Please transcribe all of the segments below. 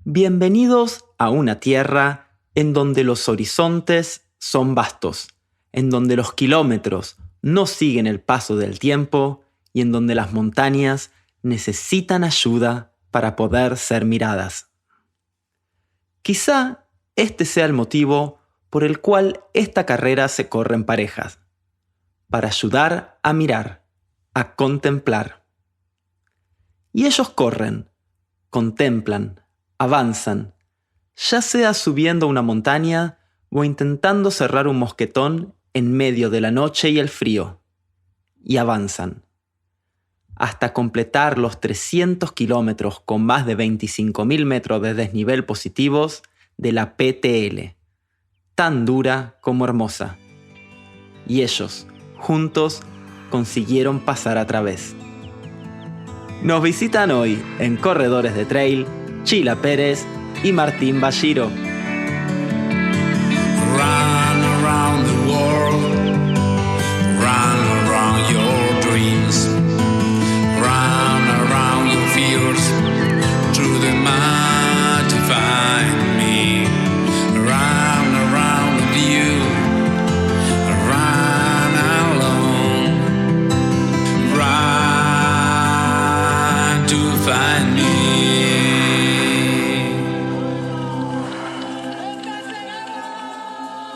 Bienvenidos a una tierra en donde los horizontes son vastos, en donde los kilómetros no siguen el paso del tiempo y en donde las montañas necesitan ayuda para poder ser miradas. Quizá este sea el motivo por el cual esta carrera se corre en parejas, para ayudar a mirar, a contemplar. Y ellos corren, contemplan, avanzan, ya sea subiendo una montaña o intentando cerrar un mosquetón en medio de la noche y el frío. Y avanzan, hasta completar los 300 kilómetros con más de 25.000 metros de desnivel positivos de la PTL, tan dura como hermosa. Y ellos, juntos, consiguieron pasar a través. Nos visitan hoy en Corredores de Trail Chila Pérez y Martín Bashiro. Run around the world, run around your dreams, run around your fears, through the mud to find me, run around with you, run alone, run to find me.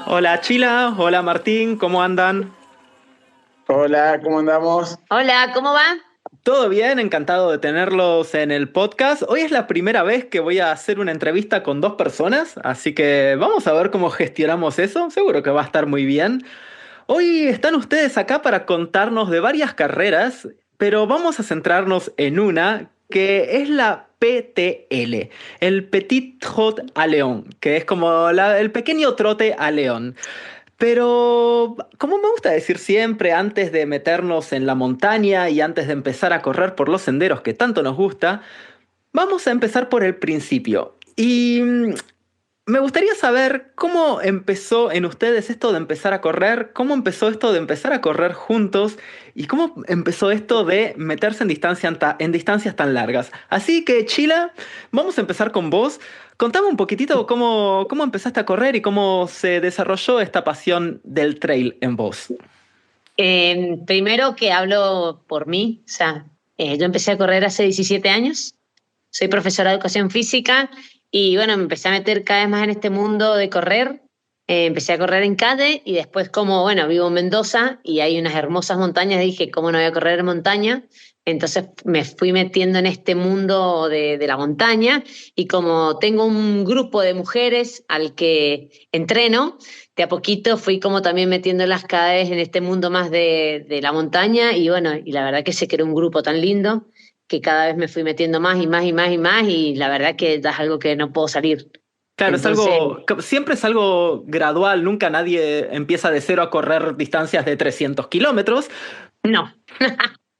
Hola Chila, hola Martín, ¿cómo andan? Hola, ¿cómo andamos? Hola, ¿cómo va? ¿Todo bien? Encantado de tenerlos en el podcast. Hoy es la primera vez que voy a hacer una entrevista con dos personas, así que vamos a ver cómo gestionamos eso. Seguro que va a estar muy bien. Hoy están ustedes acá para contarnos de varias carreras, pero vamos a centrarnos en una que es la PTL, el Petit Trot à Léon, que es como el pequeño trote a León. Pero, como me gusta decir siempre, antes de meternos en la montaña y antes de empezar a correr por los senderos que tanto nos gusta, vamos a empezar por el principio. Y me gustaría saber cómo empezó en ustedes esto de empezar a correr, cómo empezó esto de empezar a correr juntos y cómo empezó esto de meterse en distancias tan largas. Así que, Chila, vamos a empezar con vos. Contame un poquitito cómo empezaste a correr y cómo se desarrolló esta pasión del trail en vos. Primero que hablo por mí, o sea, yo empecé a correr hace 17 años, soy profesora de educación física y bueno, me empecé a meter cada vez más en este mundo de correr. Empecé a correr en calle y después como, bueno, vivo en Mendoza y hay unas hermosas montañas, dije, ¿cómo no voy a correr en montaña? Entonces me fui metiendo en este mundo de la montaña y como tengo un grupo de mujeres al que entreno, de a poquito fui como también metiéndolas cada vez en este mundo más de la montaña y bueno, y la verdad que se creó un grupo tan lindo que cada vez me fui metiendo más y más y más y más y la verdad que es algo que no puedo salir. Claro, Entonces, siempre es algo gradual, nunca nadie empieza de cero a correr distancias de 300 kilómetros. no.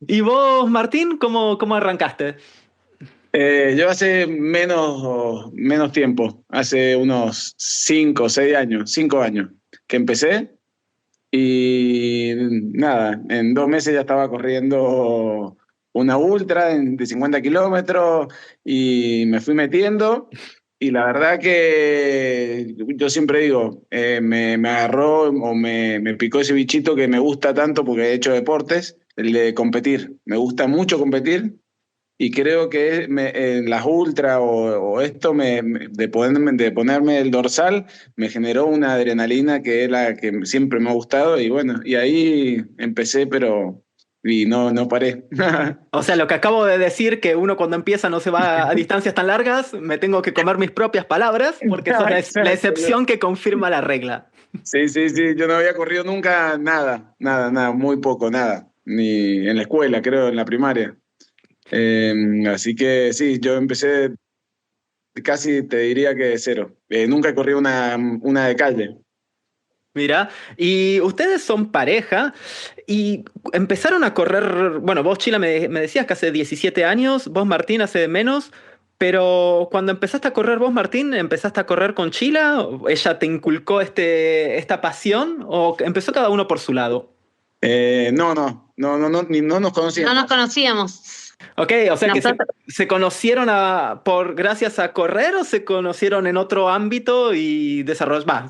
¿Y vos, Martín, cómo arrancaste? Yo hace menos tiempo, hace unos 5 años que empecé y nada, en 2 meses ya estaba corriendo una ultra de 50 kilómetros y me fui metiendo y la verdad que yo siempre digo, me agarró o me picó ese bichito que me gusta tanto porque he hecho deportes, el de competir. Me gusta mucho competir. Y creo que en las ultras o esto de ponerme el dorsal me generó una adrenalina que es la que siempre me ha gustado y bueno, y ahí empecé, pero y no paré. O sea, lo que acabo de decir, que uno cuando empieza no se va a distancias tan largas, me tengo que comer mis propias palabras, porque esa es la excepción que confirma la regla. Sí, yo no había corrido nunca nada, muy poco, nada, ni en la escuela, creo, en la primaria. Así que sí, yo empecé casi te diría que de cero. Nunca he corrido una de calle. Mira, y ustedes son pareja y empezaron a correr, bueno, vos Chila me decías que hace 17 años, vos Martín hace menos, pero cuando empezaste a correr vos Martín, ¿empezaste a correr con Chila? ¿O ella te inculcó esta pasión o empezó cada uno por su lado? No nos No conocíamos. nos conocíamos. Ok, o sea que Nosotros, se conocieron gracias a correr o se conocieron en otro ámbito y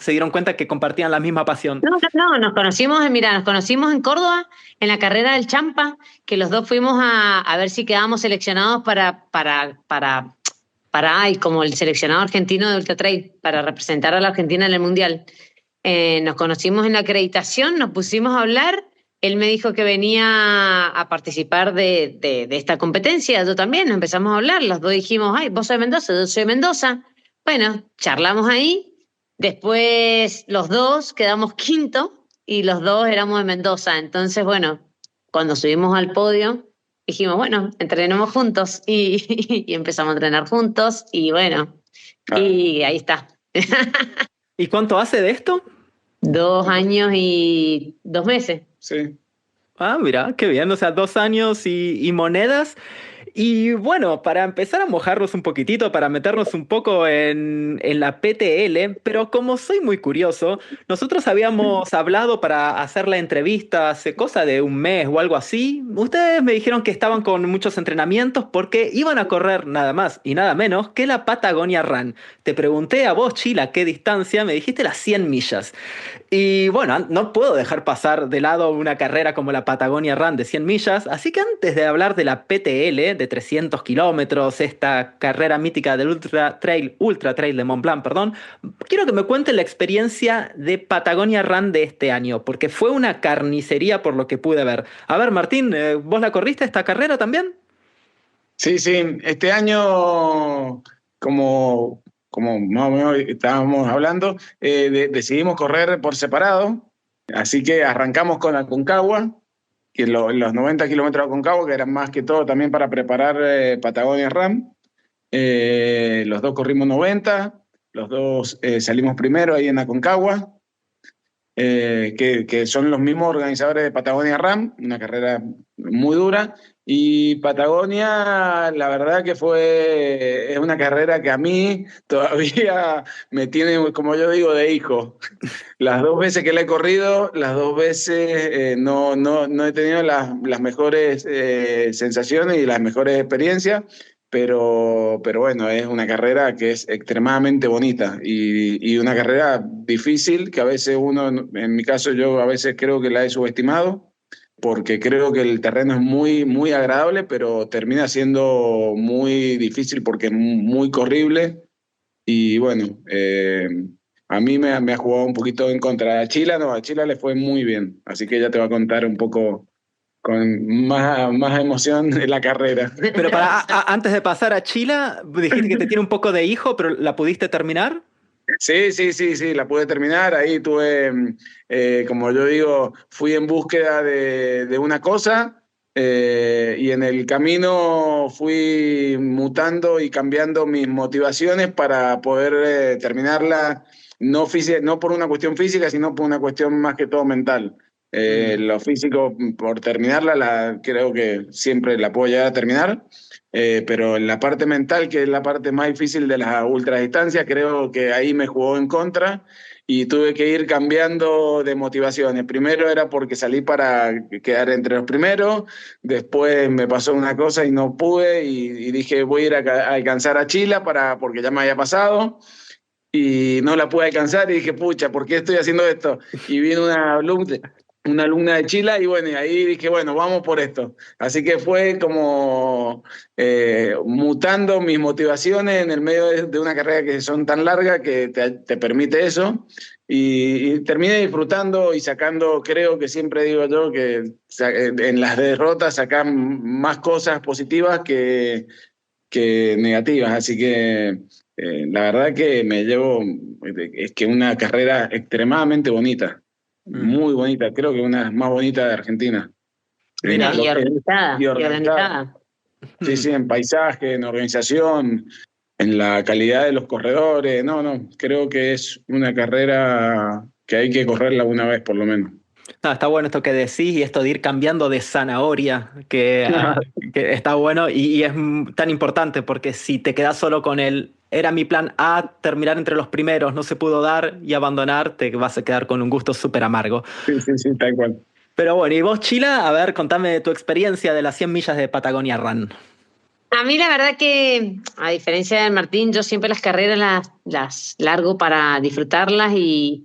se dieron cuenta que compartían la misma pasión. no, nos conocimos, mira, nos conocimos en Córdoba, en la carrera del Champa, que los dos fuimos a ver si quedábamos seleccionados ay, como el seleccionado argentino de Ultra Trail, para representar a la Argentina en el Mundial. Nos conocimos en la acreditación, nos pusimos a hablar. Él me dijo que venía a participar de esta competencia, yo también, nos empezamos a hablar, los dos dijimos, ay, vos sos de Mendoza, yo soy de Mendoza. Bueno, charlamos ahí, después los dos quedamos quinto y los dos éramos de Mendoza. Entonces, bueno, cuando subimos al podio, dijimos, bueno, entrenemos juntos y empezamos a entrenar juntos y bueno, Ah, y ahí está. ¿Y cuánto hace de esto? 2 años y 2 meses. sí. Ah, mira, qué bien, o sea, 2 años y monedas. Y bueno, para empezar a mojarnos un poquitito, para meternos un poco en la PTL, pero como soy muy curioso, nosotros habíamos hablado para hacer la entrevista hace cosa de un mes o algo así. Ustedes me dijeron que estaban con muchos entrenamientos porque iban a correr nada más y nada menos que la Patagonia Run. Te pregunté a vos, Chila, qué distancia, me dijiste las 100 millas. Y bueno, no puedo dejar pasar de lado una carrera como la Patagonia Run de 100 millas, así que antes de hablar de la PTL de 300 kilómetros, esta carrera mítica del Ultra Trail de Mont Blanc, perdón, quiero que me cuente la experiencia de Patagonia Run de este año, porque fue una carnicería por lo que pude ver. A ver, Martín, ¿vos la corriste esta carrera también? Sí, sí, este año, como más o menos estábamos hablando, decidimos correr por separado, así que arrancamos con Aconcagua, que los 90 kilómetros de Aconcagua, que eran más que todo también para preparar Patagonia Ram. Los dos corrimos 90, los dos salimos primero ahí en Aconcagua. Que son los mismos organizadores de Patagonia Ram, una carrera muy dura. Y Patagonia, la verdad que es una carrera que a mí todavía me tiene, como yo digo, de hijo. Las 2 veces que la he corrido, las 2 veces no he tenido las mejores sensaciones y las mejores experiencias. Pero bueno, es una carrera que es extremadamente bonita y una carrera difícil que a veces uno, en mi caso yo a veces creo que la he subestimado porque creo que el terreno es muy, muy agradable, pero termina siendo muy difícil porque es muy corrible y bueno, a mí me ha jugado un poquito en contra. A Chila no, a Chila le fue muy bien, así que ella te va a contar un poco con más emoción de la carrera. Pero antes de pasar a Chila, dijiste que te tiene un poco de hijo, pero ¿la pudiste terminar? Sí, sí, sí, sí, la pude terminar. Ahí tuve, como yo digo, fui en búsqueda de una cosa y en el camino fui mutando y cambiando mis motivaciones para poder terminarla, no por una cuestión física, sino por una cuestión más que todo mental. Lo físico, por terminarla, creo que siempre la puedo llegar a terminar. Pero en la parte mental, que es la parte más difícil de las ultradistancias, creo que ahí me jugó en contra y tuve que ir cambiando de motivaciones. Primero era porque salí para quedar entre los primeros, después me pasó una cosa y no pude y dije voy a ir a alcanzar a Chila porque ya me había pasado. Y no la pude alcanzar y dije, pucha, ¿por qué estoy haciendo esto? Y vino una alumna de Chile y bueno, y ahí dije, bueno, vamos por esto. Así que fue como mutando mis motivaciones en el medio de una carrera que son tan largas que te permite eso. Y terminé disfrutando y sacando, creo que siempre digo yo, que en las derrotas sacan más cosas positivas que negativas. Así que la verdad que me llevo, es que una carrera extremadamente bonita. Muy bonita, creo que una de las más bonitas de Argentina. Mira, Y organizada, Y y organizada. organizada. Sí, sí, en paisaje, en organización, en la calidad de los corredores. No, creo que es una carrera que hay que correrla una vez por lo menos. No, está bueno esto que decís y esto de ir cambiando de zanahoria, que está bueno y es tan importante porque si te quedas solo con era mi plan A, terminar entre los primeros, no se pudo dar y abandonar, te vas a quedar con un gusto súper amargo. Sí, sí, sí, tal cual. Pero bueno, y vos, Chila, a ver, contame tu experiencia de las 100 millas de Patagonia Run. A mí la verdad que, a diferencia del Martín, yo siempre las carreras las largo para disfrutarlas y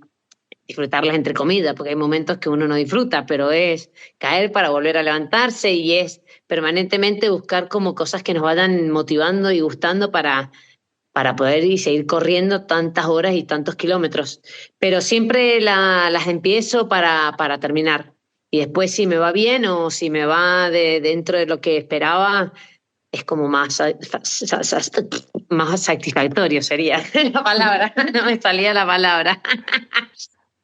disfrutarlas entre comidas, porque hay momentos que uno no disfruta, pero es caer para volver a levantarse y es permanentemente buscar como cosas que nos vayan motivando y gustando para poder y seguir corriendo tantas horas y tantos kilómetros. Pero siempre las empiezo para terminar. Y después si me va bien o si me va dentro de lo que esperaba, es como más satisfactorio sería la palabra, no me salía la palabra.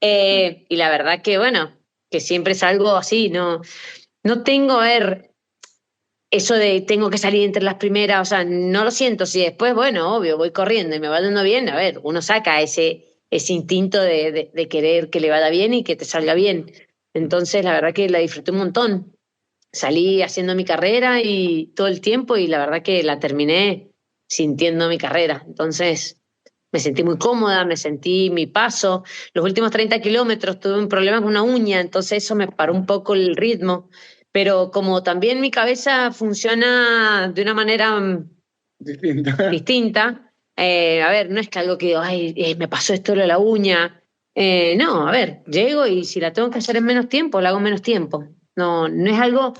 Y la verdad que bueno, que siempre es algo así, no tengo, a ver, eso de tengo que salir entre las primeras, o sea, no lo siento, si después, bueno, obvio, voy corriendo y me va dando bien, a ver, uno saca ese instinto de querer que le vaya bien y que te salga bien. Entonces, la verdad que la disfruté un montón. Salí haciendo mi carrera y todo el tiempo y la verdad que la terminé sintiendo mi carrera. Entonces me sentí muy cómoda, me sentí mi paso. Los últimos 30 kilómetros tuve un problema con una uña, entonces eso me paró un poco el ritmo. Pero como también mi cabeza funciona de una manera Distinto. distinta, a ver, no es que algo que, ay, me pasó esto de la uña. No, a ver, llego y si la tengo que hacer en menos tiempo, la hago en menos tiempo. No es algo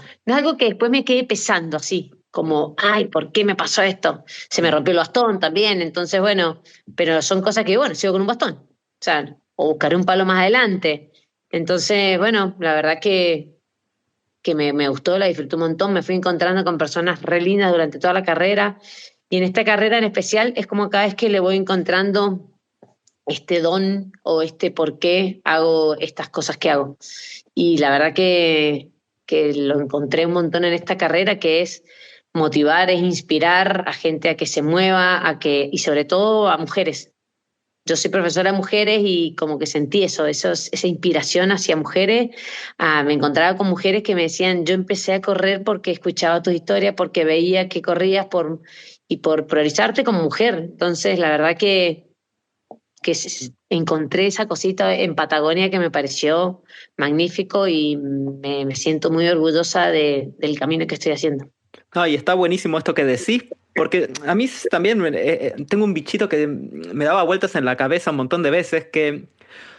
que después me quede pesando así, como, ay, ¿por qué me pasó esto? Se me rompió el bastón también, entonces, bueno, pero son cosas que, bueno, sigo con un bastón, o sea, o buscaré un palo más adelante. Entonces, bueno, la verdad que me gustó, la disfruté un montón, me fui encontrando con personas re lindas durante toda la carrera y en esta carrera en especial es como cada vez que le voy encontrando este don o este por qué hago estas cosas que hago. Y la verdad que lo encontré un montón en esta carrera, que es motivar, es inspirar a gente a que se mueva, y sobre todo a mujeres. Yo soy profesora de mujeres y como que sentí esa inspiración hacia mujeres. Me encontraba con mujeres que me decían, yo empecé a correr porque escuchaba tus historias, porque veía que corrías y por priorizarte como mujer. Entonces, la verdad que encontré esa cosita en Patagonia que me pareció magnífico y me siento muy orgullosa del camino que estoy haciendo. No, y está buenísimo esto que decís, porque a mí también tengo un bichito que me daba vueltas en la cabeza un montón de veces, que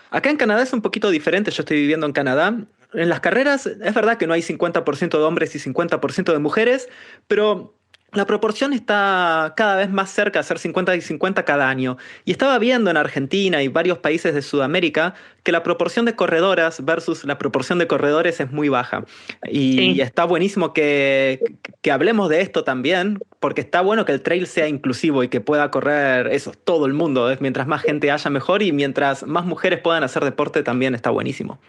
acá en Canadá es un poquito diferente, yo estoy viviendo en Canadá. En las carreras es verdad que no hay 50% de hombres y 50% de mujeres, pero la proporción está cada vez más cerca de ser 50 y 50 cada año. Y estaba viendo en Argentina y varios países de Sudamérica que la proporción de corredoras versus la proporción de corredores es muy baja. Y Sí. está buenísimo que hablemos de esto también, porque está bueno que el trail sea inclusivo y que pueda correr eso, todo el mundo. Mientras más gente haya, mejor, y mientras más mujeres puedan hacer deporte también está buenísimo.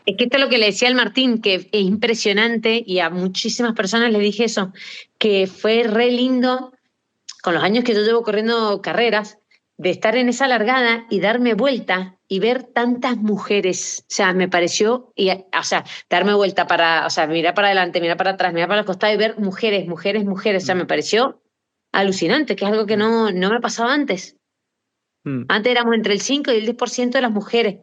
Es que esto es lo que le decía al Martín, que es impresionante y a muchísimas personas les dije eso, que fue re lindo con los años que yo llevo corriendo carreras, de estar en esa largada y darme vuelta y ver tantas mujeres. O sea, me pareció, o sea, darme vuelta o sea, mirar para adelante, mirar para atrás, mirar para los costados y ver mujeres, mujeres, mujeres. O sea, me pareció alucinante, que es algo que no me pasaba antes. Mm. Antes éramos entre el 5 y el 10% de las mujeres.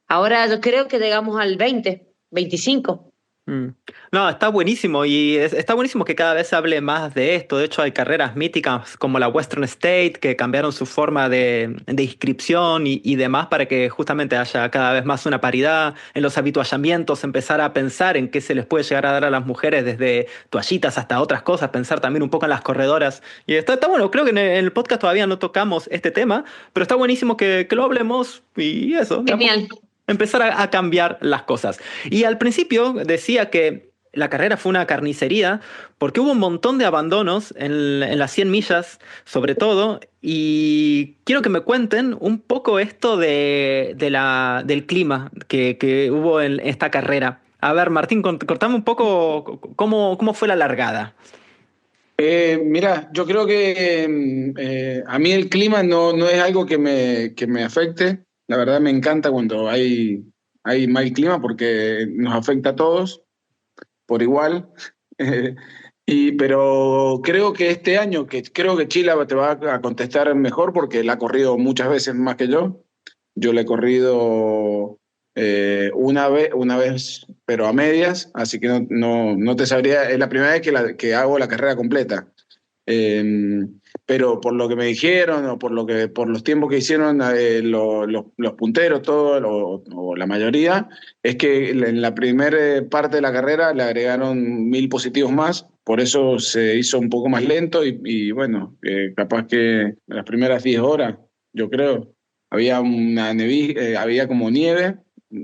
Ahora yo creo que llegamos al 20, 25. Mm. No, está buenísimo y está buenísimo que cada vez se hable más de esto. De hecho, hay carreras míticas como la Western State que cambiaron su forma de inscripción y demás para que justamente haya cada vez más una paridad en los habituallamientos, empezar a pensar en qué se les puede llegar a dar a las mujeres desde toallitas hasta otras cosas, pensar también un poco en las corredoras. Y está bueno, creo que en el podcast todavía no tocamos este tema, pero está buenísimo que lo hablemos y eso, digamos, Genial. empezar a cambiar las cosas. Y al principio decía que la carrera fue una carnicería porque hubo un montón de abandonos en las 100 millas, sobre todo, y quiero que me cuenten un poco esto del clima que hubo en esta carrera. A ver, Martín, cortame un poco cómo fue la largada. Mira, yo creo que a mí el clima no es algo que me afecte. La verdad me encanta cuando hay mal clima porque nos afecta a todos por igual. Pero creo que este año, que creo que Chila te va a contestar mejor porque la ha corrido muchas veces más que yo. Yo le he corrido una vez, pero a medias, así que no te sabría, es la primera vez que hago la carrera completa. Eh, pero por lo que me dijeron o por los tiempos que hicieron los punteros, todos o la mayoría, es que en la primera parte de la carrera le agregaron 1000 positivos más, por eso se hizo un poco más lento y bueno, capaz que las primeras 10 horas, yo creo, había había como nieve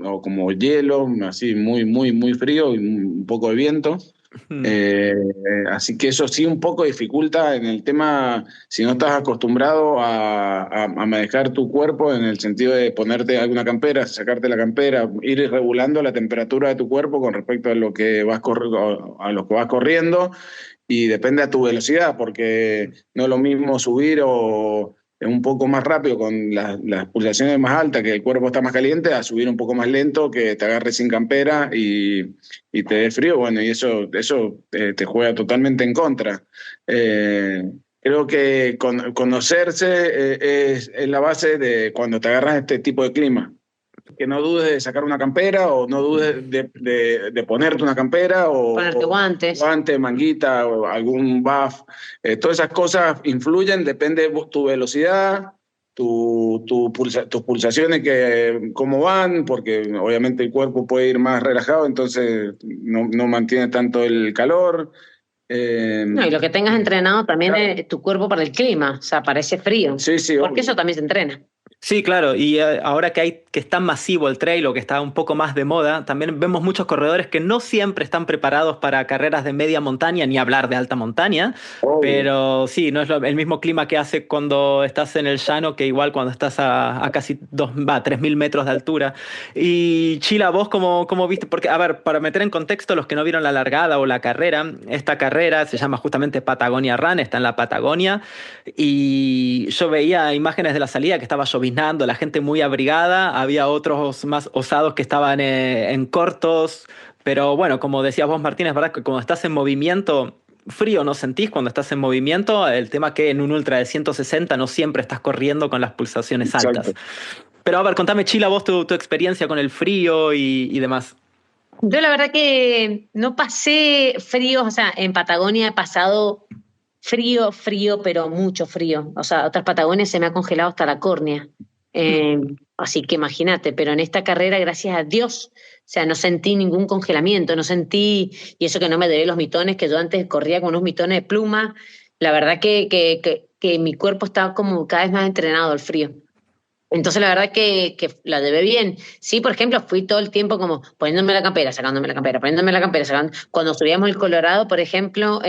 o como hielo, así muy frío y un poco de viento. Mm. Así que eso sí un poco dificulta en el tema, si no estás acostumbrado a manejar tu cuerpo en el sentido de ponerte alguna campera, sacarte la campera, ir regulando la temperatura de tu cuerpo con respecto a lo que a lo que vas corriendo y depende a tu velocidad, porque no es lo mismo subir o un poco más rápido con las pulsaciones más altas, que el cuerpo está más caliente, a subir un poco más lento, que te agarres sin campera y te dé frío, bueno, y eso te juega totalmente en contra. Creo que conocerse es la base de cuando te agarras este tipo de clima. Que no dudes de sacar una campera o no dudes de ponerte una campera Ponerte o guantes. guante, manguita o algún buff. Todas esas cosas influyen, depende de tu velocidad, tus pulsaciones, cómo van, porque obviamente el cuerpo puede ir más relajado, entonces no mantiene tanto el calor. No, y lo que tengas entrenado también Claro. es tu cuerpo para el clima, o sea, para ese frío. Sí, sí, Porque obvio. eso también se entrena. Sí, claro, y ahora que es tan masivo el trail o que está un poco más de moda, también vemos muchos corredores que no siempre están preparados para carreras de media montaña, ni hablar de alta montaña, Obvio. pero sí, no es el mismo clima que hace cuando estás en el llano que igual cuando estás a casi 3.000 metros de altura. Y Chila, vos cómo viste, porque a ver, para meter en contexto los que no vieron la largada o la carrera, esta carrera se llama justamente Patagonia Run, está en la Patagonia. Y yo veía imágenes de la salida que estaba lloviznando, la gente muy abrigada, había otros más osados que estaban en cortos, pero bueno, como decías vos, Martín, es verdad que cuando estás en movimiento, frío no sentís cuando estás en movimiento, el tema que en un ultra de 160 no siempre estás corriendo con las pulsaciones Exacto. altas. Pero a ver, contame, Chila, vos tu experiencia con el frío y demás. Yo la verdad que no pasé frío, o sea, en Patagonia he pasado frío, pero mucho frío. O sea, otras Patagonias se me ha congelado hasta la córnea. Así que imagínate, pero en esta carrera, gracias a Dios, o sea, no sentí ningún congelamiento, no sentí, y eso que no me debé los mitones, que yo antes corría con unos mitones de pluma. La verdad que mi cuerpo estaba como cada vez más entrenado al frío. Entonces, la verdad que la llevé bien. Sí, por ejemplo, fui todo el tiempo como poniéndome la campera, sacándome la campera, poniéndome la campera, sacando. Cuando subíamos el Colorado, por ejemplo,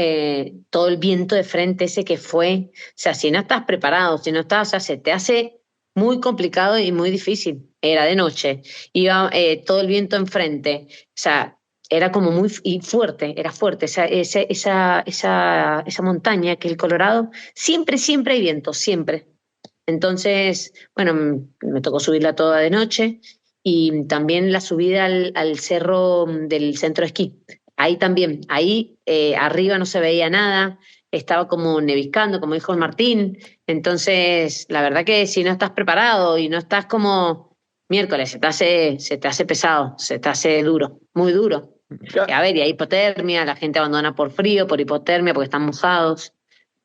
todo el viento de frente ese que fue, o sea, si no estás preparado, si no estás, o sea, se te hace muy complicado y muy difícil. Era de noche, iba todo el viento enfrente, o sea, era como muy y fuerte, era fuerte. Esa montaña que es el Colorado, siempre hay viento, siempre. Entonces, bueno, me tocó subirla toda de noche y también la subida al cerro del centro de esquí. Ahí también, ahí arriba no se veía nada, estaba como neviscando, como dijo el Martín. Entonces, la verdad que si no estás preparado y no estás como miércoles, se te hace pesado, se te hace duro, muy duro. A ver, y hay hipotermia, la gente abandona por frío, por hipotermia, porque están mojados.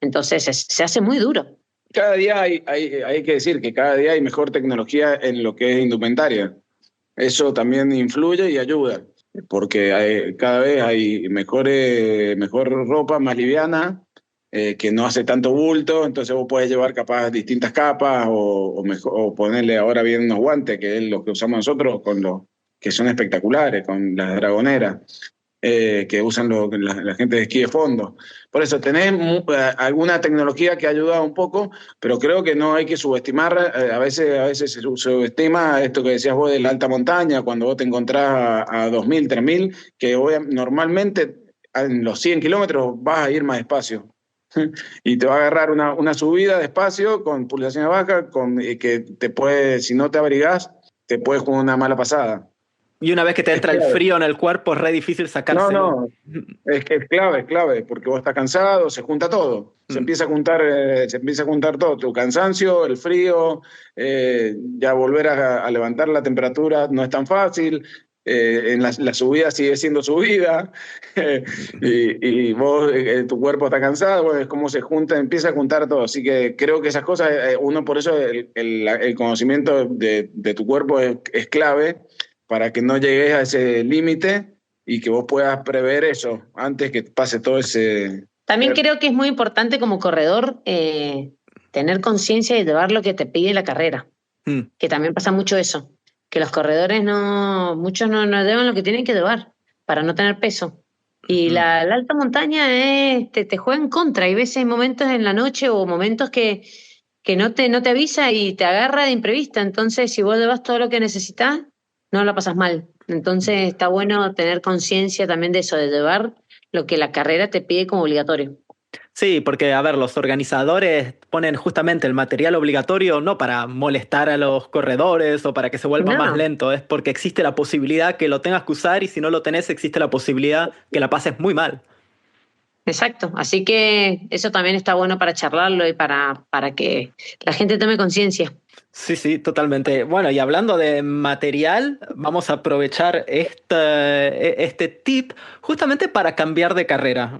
Entonces, se hace muy duro. Cada día hay que decir que cada día hay mejor tecnología en lo que es indumentaria. Eso también influye y ayuda, porque cada vez hay mejor ropa, más liviana, que no hace tanto bulto, entonces vos podés llevar capaz distintas capas o ponerle ahora bien unos guantes, que es lo que usamos nosotros, que son espectaculares, con las dragoneras. Que usan la gente de esquí de fondo. Por eso tenés alguna tecnología que ayuda un poco, pero creo que no hay que subestimar, a veces se subestima esto que decías vos de la alta montaña, cuando vos te encontrás a 2.000, 3.000, que normalmente en los 100 kilómetros vas a ir más despacio. Y te va a agarrar una subida despacio con pulsaciones bajas, que te puede, si no te abrigás, te puede jugar una mala pasada. Y una vez que te Es entra el clave. frío en el cuerpo, es re difícil No, sacárselo. no, es clave, porque vos estás cansado, se junta todo. Mm. Se empieza a juntar todo, tu cansancio, el frío, ya volver a levantar la temperatura no es tan fácil, en la subida sigue siendo subida, y vos, tu cuerpo está cansado, bueno, es como se junta, empieza a juntar todo. Así que creo que esas cosas, uno por eso el conocimiento de tu cuerpo es clave para que no llegues a ese límite y que vos puedas prever eso antes que pase todo ese... También creo que es muy importante como corredor tener conciencia y llevar lo que te pide la carrera, Mm. que también pasa mucho eso, que los corredores no, muchos no llevan lo que tienen que llevar para no tener peso. Y Mm. la alta montaña te juega en contra. Hay veces, momentos en la noche o momentos que no te avisa y te agarra de imprevista. Entonces, si vos llevas todo lo que necesitas, no la pasas mal. Entonces, está bueno tener conciencia también de eso, de llevar lo que la carrera te pide como obligatorio. Sí, porque, a ver, los organizadores ponen justamente el material obligatorio no para molestar a los corredores o para que se vuelva más No, lento, es porque existe la posibilidad que lo tengas que usar y si no lo tenés, existe la posibilidad que la pases muy mal. exacto. Así que eso también está bueno para charlarlo y para que la gente tome conciencia. Sí, sí, totalmente. Bueno, y hablando de material, vamos a aprovechar este tip justamente para cambiar de carrera.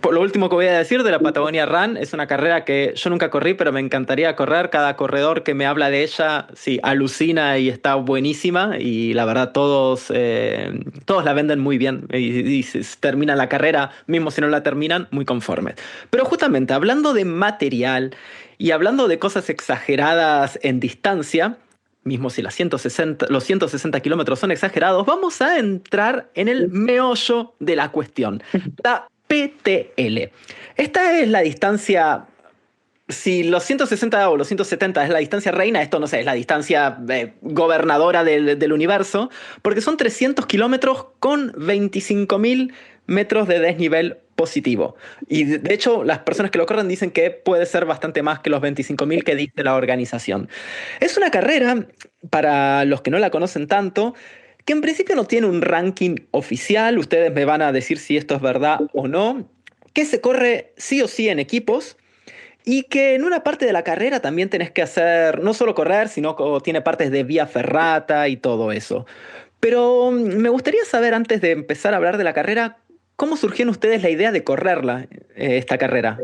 Por lo último que voy a decir de la Patagonia Run, es una carrera que yo nunca corrí, pero me encantaría correr. Cada corredor que me habla de ella, sí, alucina y está buenísima. Y la verdad, todos la venden muy bien y se termina la carrera, mismo si no la terminan, muy conformes. Pero justamente hablando de material, y hablando de cosas exageradas en distancia, mismo si los 160 kilómetros son exagerados, vamos a entrar en el meollo de la cuestión, la PTL. Esta es la distancia, si los 160 o los 170 es la distancia reina, esto no sé, es la distancia gobernadora del universo, porque son 300 kilómetros con 25.000 metros de desnivel positivo. Y de hecho, las personas que lo corren dicen que puede ser bastante más que los 25.000 que dice la organización. Es una carrera, para los que no la conocen tanto, que en principio no tiene un ranking oficial, ustedes me van a decir si esto es verdad o no, que se corre sí o sí en equipos y que en una parte de la carrera también tenés que hacer, no solo correr, sino que tiene partes de vía ferrata y todo eso. Pero me gustaría saber, antes de empezar a hablar de la carrera, ¿cómo surgió en ustedes la idea de correrla, esta carrera?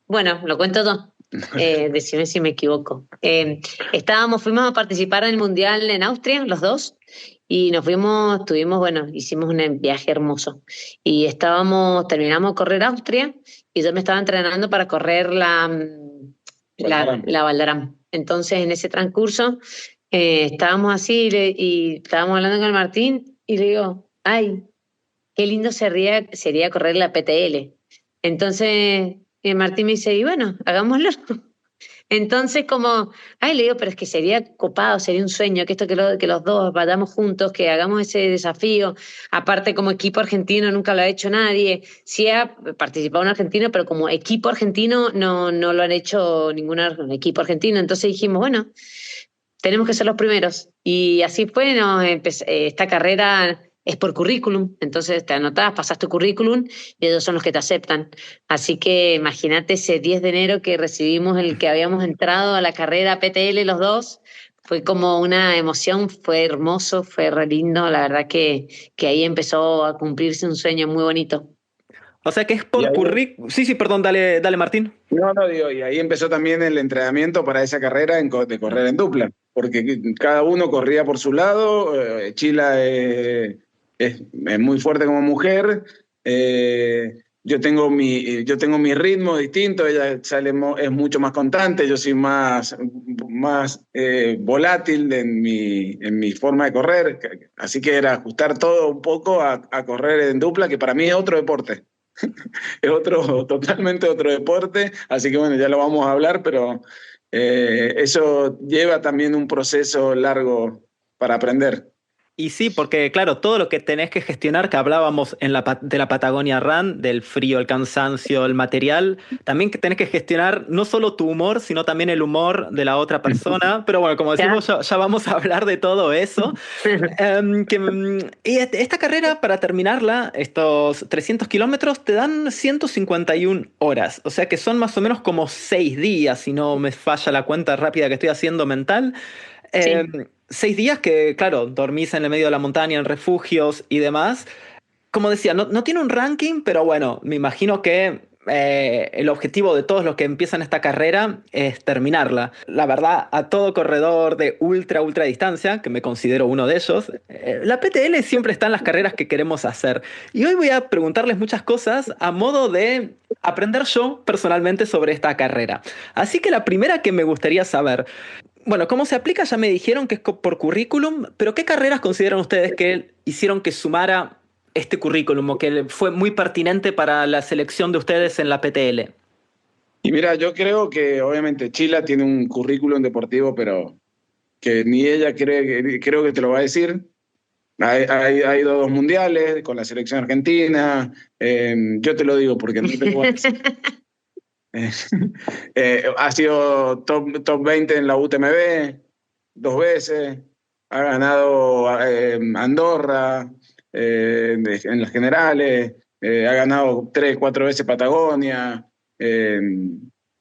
Bueno, lo cuento todo. Decime si me equivoco. Fuimos a participar en el Mundial en Austria, los dos, y bueno, hicimos un viaje hermoso. Y terminamos de correr Austria, y yo me estaba entrenando para correr la Val d'Aran. Entonces, en ese transcurso, estábamos así y estábamos hablando con el Martín, y le digo, ay, qué lindo sería correr la PTL. Entonces, Martín me dice, y bueno, hagámoslo. Entonces, le digo, pero es que sería copado, sería un sueño, que los dos vayamos juntos, que hagamos ese desafío. Aparte, como equipo argentino nunca lo ha hecho nadie. Sí ha participado un argentino, pero como equipo argentino no lo han hecho ningún equipo argentino. Entonces dijimos, bueno, tenemos que ser los primeros. Y así fue, esta carrera es por currículum, entonces te anotás, pasás tu currículum y ellos son los que te aceptan. Así que imagínate ese 10 de enero que recibimos el que habíamos entrado a la carrera PTL los dos, fue como una emoción, fue hermoso, fue re lindo, la verdad que ahí empezó a cumplirse un sueño muy bonito. O sea que es Y por ahí, currículum. Sí, sí, perdón, dale, dale, Martín. no, digo, y ahí empezó también el entrenamiento para esa carrera de correr en dupla, porque cada uno corría por su lado. Chila es muy fuerte como mujer. Yo tengo mi ritmo distinto, ella es mucho más constante, yo soy más volátil en mi forma de correr, así que era ajustar todo un poco a correr en dupla, que para mí es otro deporte. Es totalmente otro deporte, así que bueno, ya lo vamos a hablar, pero eso lleva también un proceso largo para aprender. Y sí, porque claro, todo lo que tenés que gestionar, que hablábamos de la Patagonia Run, del frío, el cansancio, el material, también que tenés que gestionar no solo tu humor, sino también el humor de la otra persona. Pero bueno, como Ya. decimos, ya vamos a hablar de todo eso. Esta carrera, para terminarla, estos 300 kilómetros, te dan 151 horas. O sea que son más o menos como 6 días, si no me falla la cuenta rápida que estoy haciendo mental. Eh, Sí. 6 días que, claro, dormís en el medio de la montaña, en refugios y demás. Como decía, no tiene un ranking, pero bueno, me imagino que el objetivo de todos los que empiezan esta carrera es terminarla. La verdad, a todo corredor de ultra distancia, que me considero uno de ellos, la PTL siempre está en las carreras que queremos hacer. Y hoy voy a preguntarles muchas cosas a modo de aprender yo personalmente sobre esta carrera. Así que la primera que me gustaría saber, bueno, cómo se aplica ya me dijeron que es por currículum, pero ¿qué carreras consideran ustedes que hicieron que sumara este currículum o que fue muy pertinente para la selección de ustedes en la PTL? Y mira, yo creo que obviamente Chila tiene un currículum deportivo, pero que ni ella creo que te lo va a decir. Ha ido a 2 mundiales con la selección argentina. Yo te lo digo porque no te lo voy a decir. Eh, ha sido top 20 en la UTMB 2 veces. Ha ganado Andorra en las generales. Ha ganado 3, 4 veces Patagonia.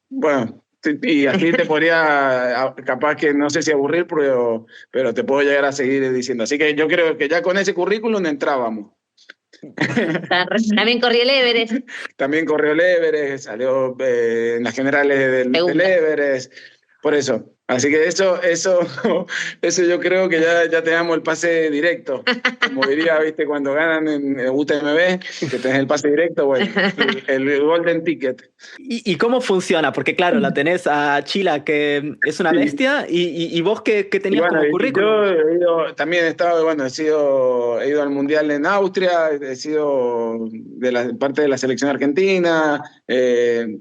Bueno, y así te podría, capaz que no sé si aburrir, pero te puedo llegar a seguir diciendo. Así que yo creo que ya con ese currículum entrábamos. También corrí el Everest. También corrió el Everest, salió en las generales del Segunda. Everest. Por eso. Así que eso yo creo que ya tenemos el pase directo. Como diría, viste, cuando ganan en UTMB, que tenés el pase directo, bueno, el Golden Ticket. ¿Y cómo funciona? Porque claro, la tenés a Chila, que es una Sí. bestia, y vos qué Y tenías bueno, como y currículum. yo también he estado, bueno, he ido al Mundial en Austria, he sido parte de la selección argentina,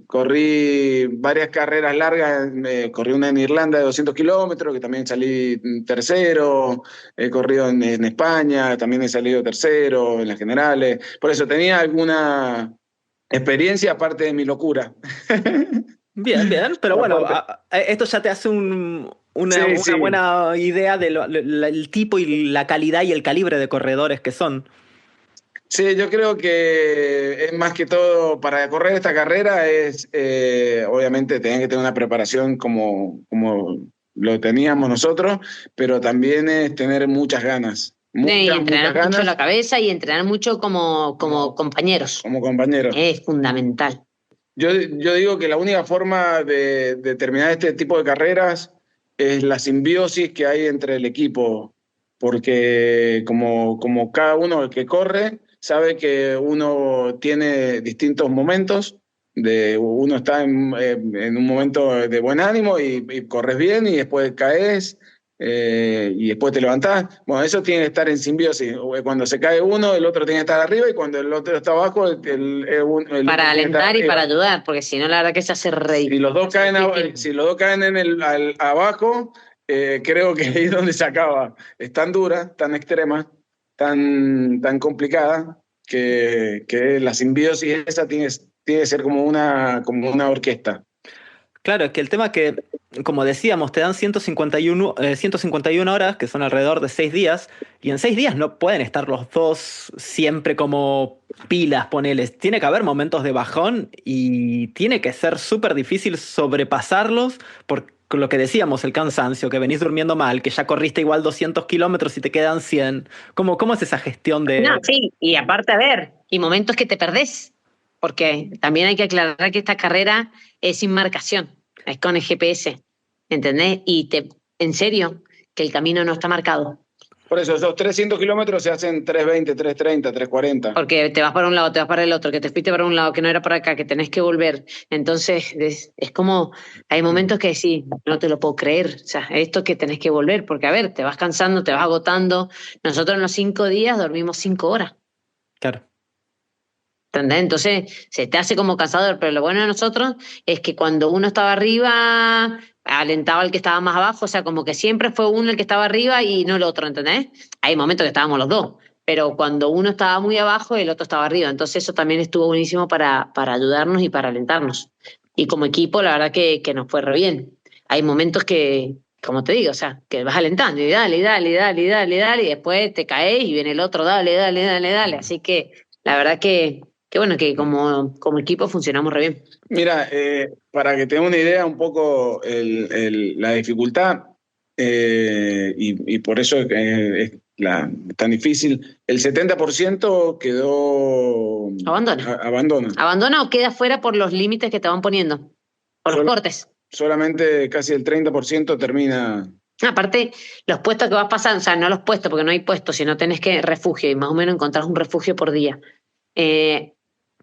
corrí varias carreras largas, corrí una en Irlanda de 200 kilómetros, que también salí tercero, he corrido en España, también he salido tercero en las generales, por eso tenía alguna experiencia aparte de mi locura. Bien, bien, pero bueno, Aparte, esto ya te hace una sí, sí. buena idea del tipo y la calidad y el calibre de corredores que son. Sí, yo creo que es más que todo para correr esta carrera obviamente tener que tener una preparación como lo teníamos nosotros, pero también es tener muchas ganas, Y muchas entrenar mucho ganas la cabeza y entrenar mucho como compañeros. como compañeros. Es fundamental. Yo digo que la única forma de terminar este tipo de carreras es la simbiosis que hay entre el equipo, porque como cada uno que corre sabe que uno tiene distintos momentos, uno está en un momento de buen ánimo y corres bien y después caes y después te levantás. Bueno, eso tiene que estar en simbiosis. Cuando se cae uno, el otro tiene que estar arriba y cuando el otro está abajo, el otro Para tiene que estar alentar y arriba. para ayudar, porque si no, la verdad que se hace re Si los dos caen, difícil. si los dos caen abajo, creo que ahí es donde se acaba. Es tan dura, tan extrema, tan complicada, que la simbiosis esa tiene que ser como una orquesta. Claro, es que el tema que, como decíamos, te dan 151 horas, que son alrededor de 6 días, y en 6 días no pueden estar los dos siempre como pilas, poneles. Tiene que haber momentos de bajón y tiene que ser súper difícil sobrepasarlos por lo que decíamos, el cansancio, que venís durmiendo mal, que ya corriste igual 200 kilómetros y te quedan 100. ¿Cómo es esa gestión No, de...? sí, y aparte, a ver, y momentos que te perdés, porque también hay que aclarar que esta carrera es sin marcación, es con el GPS, ¿entendés? En serio, que el camino no está marcado, Por eso, esos 300 kilómetros se hacen 3:20, 3:30, 3:40. porque te vas para un lado, te vas para el otro, que te fuiste para un lado, que no era para acá, que tenés que volver. Entonces, es como, hay momentos que sí, no te lo puedo creer, o sea, esto que tenés que volver, porque a ver, te vas cansando, te vas agotando. Nosotros en los 5 días dormimos 5 horas. Claro. ¿Entendés? Entonces se te hace como cansador, pero lo bueno de nosotros es que cuando uno estaba arriba alentaba al que estaba más abajo, o sea, como que siempre fue uno el que estaba arriba y no el otro, ¿entendés? Hay momentos que estábamos los dos, pero cuando uno estaba muy abajo, el otro estaba arriba. Entonces eso también estuvo buenísimo para ayudarnos y para alentarnos. Y como equipo, la verdad que nos fue re bien. Hay momentos que, como te digo, o sea, que vas alentando y dale, y dale, y dale, y dale, y dale, y después te caes y viene el otro, dale, dale, dale, dale. Así que la verdad que bueno, que como equipo funcionamos re bien. Mira, para que tenga una idea un poco la dificultad, y por eso es tan difícil, el 70% quedó... Abandona. Abandona. Abandona o queda fuera por los límites que te van poniendo, por los cortes. Solamente casi el 30% termina... Aparte, los puestos que vas pasando, o sea, no los puestos, porque no hay puestos, sino tenés que refugio, y más o menos encontrás un refugio por día.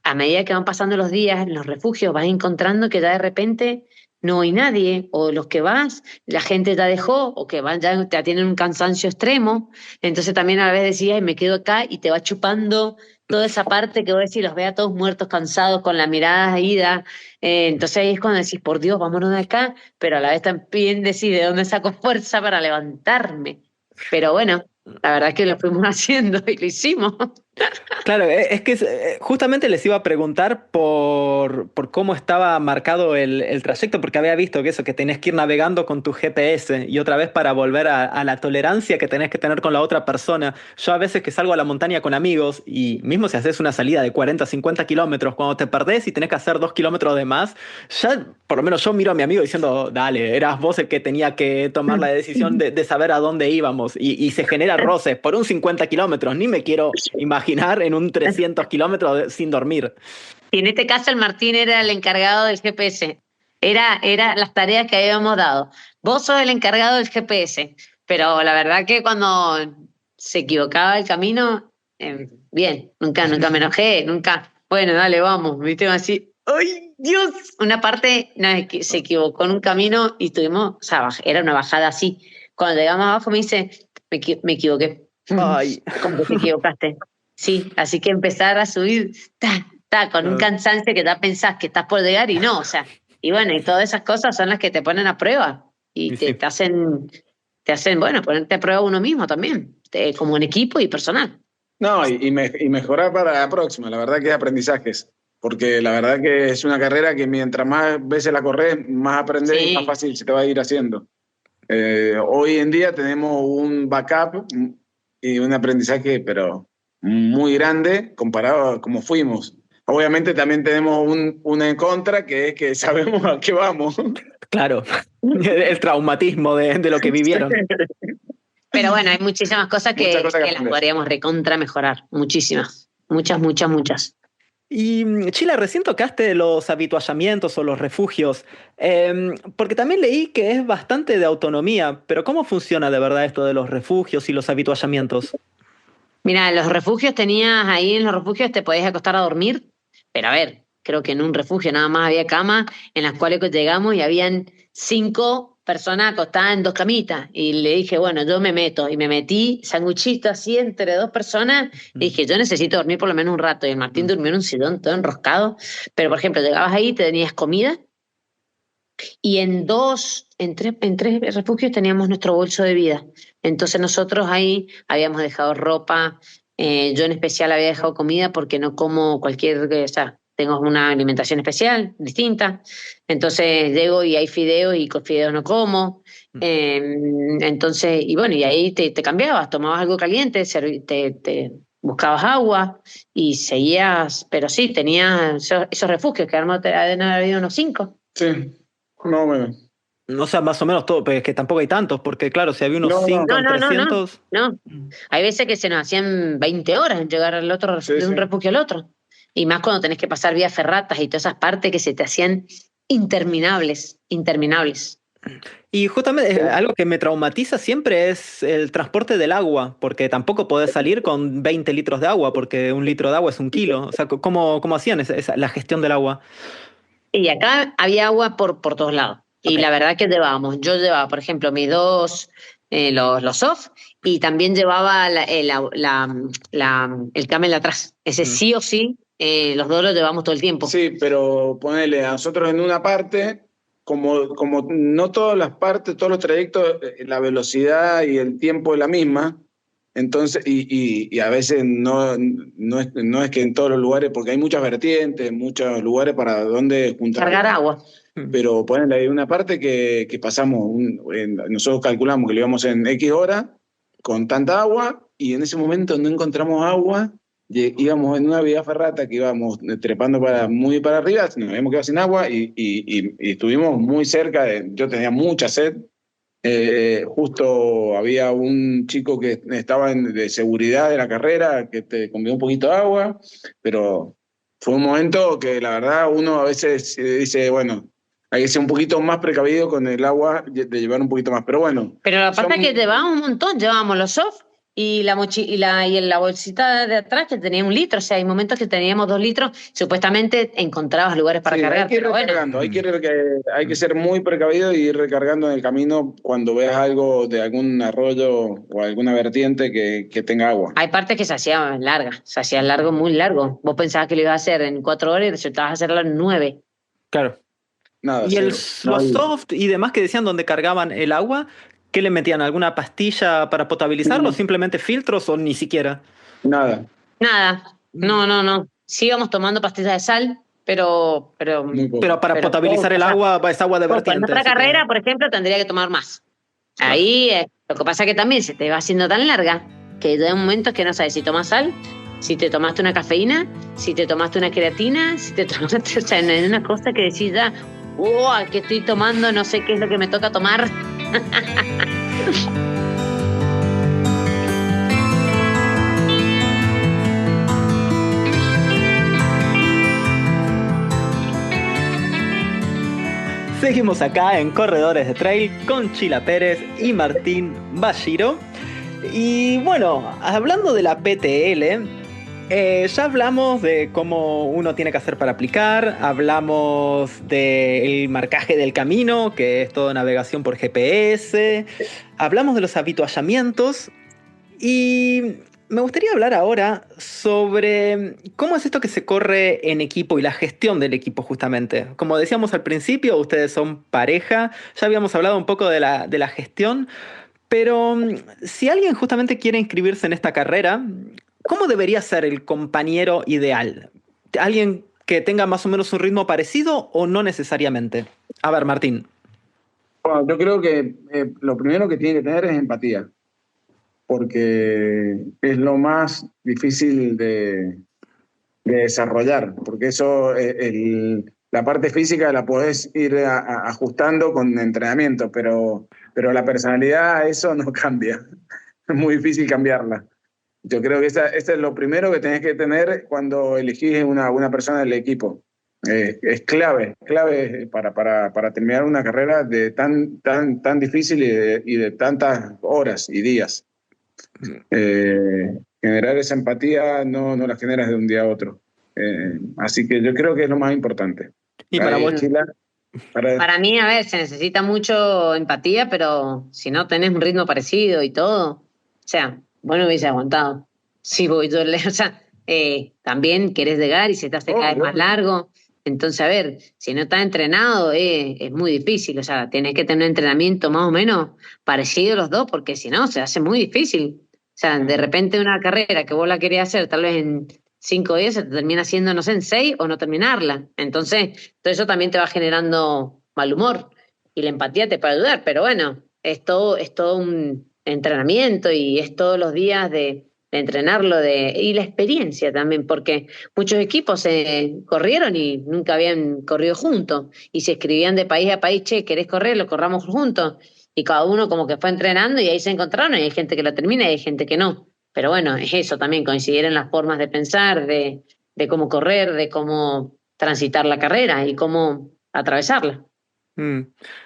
A medida que van pasando los días en los refugios, vas encontrando que ya de repente no hay nadie, o los que vas, la gente ya dejó, o que van ya tienen un cansancio extremo. Entonces también a veces decías, me quedo acá, y te va chupando toda esa parte que vos decís, los ve a todos muertos, cansados, con la mirada ida. Entonces ahí es cuando decís, por Dios, vámonos de acá, pero a la vez también decís, ¿de dónde saco fuerza para levantarme? Pero bueno, la verdad es que lo fuimos haciendo y lo hicimos. Claro, es que justamente les iba a preguntar por cómo estaba marcado el trayecto, porque había visto que eso, que tenés que ir navegando con tu GPS y otra vez para volver a la tolerancia que tenés que tener con la otra persona. Yo a veces que salgo a la montaña con amigos y mismo si haces una salida de 40, 50 kilómetros, cuando te perdés y tenés que hacer 2 kilómetros de más, ya por lo menos yo miro a mi amigo diciendo, dale, eras vos el que tenía que tomar la decisión de saber a dónde íbamos y se genera roces por un 50 kilómetros, ni me quiero imaginar en un 300 kilómetros sin dormir. Y en este caso el Martín era el encargado del GPS. Era las tareas que habíamos dado. Vos sos el encargado del GPS. Pero la verdad que cuando se equivocaba el camino, bien, nunca me enojé, nunca. Bueno, dale, vamos. Viste así. ¡Ay, Dios! Una parte se equivocó en un camino y tuvimos, o sea, era una bajada así. Cuando llegamos abajo me dice, me equivoqué. Ay. ¿Cómo que te equivocaste? Sí, así que empezar a subir con un cansancio que ya pensás que estás por llegar y no, o sea, y bueno, y todas esas cosas son las que te ponen a prueba y Sí. te hacen, bueno, ponerte a prueba uno mismo también, como en equipo y personal. No, y mejorar para la próxima, la verdad que es aprendizajes, porque la verdad que es una carrera que mientras más veces la corres, más aprendes y más fácil se te va a ir haciendo. Hoy en día tenemos un backup y un aprendizaje, pero muy grande comparado a cómo fuimos. Obviamente también tenemos una en contra, que es que sabemos a qué vamos. Claro, el traumatismo de lo que vivieron. Pero bueno, hay muchísimas cosas que las podríamos recontra mejorar, muchísimas, muchas. Y Chila, recién tocaste los habituallamientos o los refugios, porque también leí que es bastante de autonomía, pero ¿cómo funciona de verdad esto de los refugios y los habituallamientos? Mira, ahí en los refugios te podías acostar a dormir, pero a ver, creo que en un refugio nada más había camas en las cuales llegamos y habían 5 personas acostadas en 2 camitas. Y le dije, bueno, yo me meto. Y me metí sanguchito así entre 2 personas. Y dije, yo necesito dormir por lo menos un rato. Y el Martín durmió en un sillón todo enroscado. Pero, por ejemplo, llegabas ahí, te tenías comida. Y en 3 refugios teníamos nuestro bolso de vida. Entonces nosotros ahí habíamos dejado ropa, yo en especial había dejado comida porque no como o sea, tengo una alimentación especial, distinta. Entonces llego y hay fideos y con fideos no como. Entonces, y bueno, y ahí te cambiabas, tomabas algo caliente, te buscabas agua y seguías, pero sí, tenías esos refugios que deben haber habido unos 5. Sí, no, bueno. O sea, más o menos todo, pero es que tampoco hay tantos, porque claro, si había unos 5 en 300... No, hay veces que se nos hacían 20 horas en llegar al otro, de un refugio al otro. Y más cuando tenés que pasar vías ferratas y todas esas partes que se te hacían interminables. Y justamente algo que me traumatiza siempre es el transporte del agua, porque tampoco podés salir con 20 litros de agua, porque 1 litro de agua es 1 kilo. O sea, ¿cómo hacían la gestión del agua? Y acá había agua por todos lados. Y la verdad que yo llevaba, por ejemplo, mis 2, los soft, y también llevaba el camel de atrás. Ese sí o sí, los 2 los llevamos todo el tiempo. Sí, pero ponele a nosotros en una parte, como no todas las partes, todos los trayectos, la velocidad y el tiempo es la misma, entonces, y a veces no es que en todos los lugares, porque hay muchas vertientes, muchos lugares para donde juntar. Cargar agua. Pero ponele, hay una parte que pasamos, nosotros calculamos que lo íbamos en X hora con tanta agua, y en ese momento no encontramos agua, íbamos en una vía ferrata que íbamos trepando muy para arriba, nos habíamos quedado sin agua y estuvimos muy cerca, yo tenía mucha sed. Justo había un chico que estaba de seguridad de la carrera que te convidó un poquito de agua, pero fue un momento que la verdad uno a veces dice, bueno, hay que ser un poquito más precavido con el agua, de llevar un poquito más, pero bueno. Pero la parte que llevábamos un montón, llevábamos los soft y la bolsita de atrás que tenía 1 litro, o sea, hay momentos que teníamos 2 litros, supuestamente encontrabas lugares para cargar. Hay que ir recargando, hay que ser muy precavido y ir recargando en el camino cuando veas algo de algún arroyo o alguna vertiente que tenga agua. Hay partes que se hacían largas, se hacía largo, muy largo. Vos pensabas que lo ibas a hacer en 4 horas y resultabas hacerlo en 9. Claro. Nada, y los soft y demás que decían donde cargaban el agua, ¿qué le metían? ¿Alguna pastilla para potabilizarlo? ¿Simplemente filtros o ni siquiera? Nada. No. Sí íbamos tomando pastillas de sal, pero para potabilizar el agua, es agua de vertiente. En otra carrera, por ejemplo, tendría que tomar más. Claro. Ahí lo que pasa es que también se te va haciendo tan larga que hay momentos que no sabes si tomas sal, si te tomaste una cafeína, si te tomaste una creatina, si te tomaste, o sea, en una cosa que decís ya, ¿qué estoy tomando? No sé qué es lo que me toca tomar. Seguimos acá en Corredores de Trail con Chila Pérez y Martín Bashiro. Y bueno, hablando de la PTL, ya hablamos de cómo uno tiene que hacer para aplicar, hablamos del marcaje del camino, que es toda navegación por GPS, hablamos de los habituallamientos y me gustaría hablar ahora sobre cómo es esto que se corre en equipo y la gestión del equipo justamente. Como decíamos al principio, ustedes son pareja, ya habíamos hablado un poco de la gestión, pero si alguien justamente quiere inscribirse en esta carrera, ¿cómo debería ser el compañero ideal? ¿Alguien que tenga más o menos un ritmo parecido o no necesariamente? A ver, Martín. Bueno, yo creo que lo primero que tiene que tener es empatía, porque es lo más difícil de desarrollar, porque eso, la parte física la podés ir ajustando con entrenamiento, pero la personalidad, eso no cambia. Es muy difícil cambiarla. Yo creo que esa es lo primero que tenés que tener cuando elegís una persona del equipo. Es clave para terminar una carrera de tan difícil y de tantas horas y días. Generar esa empatía no la generas de un día a otro. Así que yo creo que es lo más importante. ¿Y para vos, Chila? Para mí, a ver, se necesita mucho empatía, pero si no tenés un ritmo parecido y todo, o sea, vos no hubiese aguantado. Sí, voy yo, o sea, también querés llegar y se te hace cada vez más largo. Entonces, a ver, si no estás entrenado, es muy difícil. O sea, tenés que tener un entrenamiento más o menos parecido los dos, porque si no, se hace muy difícil. O sea, de repente una carrera que vos la querías hacer tal vez en 5 días, se te termina haciendo, no sé, en 6 o no terminarla. Entonces, todo eso también te va generando mal humor y la empatía te puede ayudar. Pero bueno, es todo un entrenamiento y es todos los días de entrenarlo y la experiencia también, porque muchos equipos se corrieron y nunca habían corrido juntos y se escribían de país a país, che, ¿querés correr? Lo corramos juntos, y cada uno como que fue entrenando y ahí se encontraron y hay gente que lo termina y hay gente que no, pero bueno, es eso también, coincidir en las formas de pensar, de cómo correr, de cómo transitar la carrera y cómo atravesarla.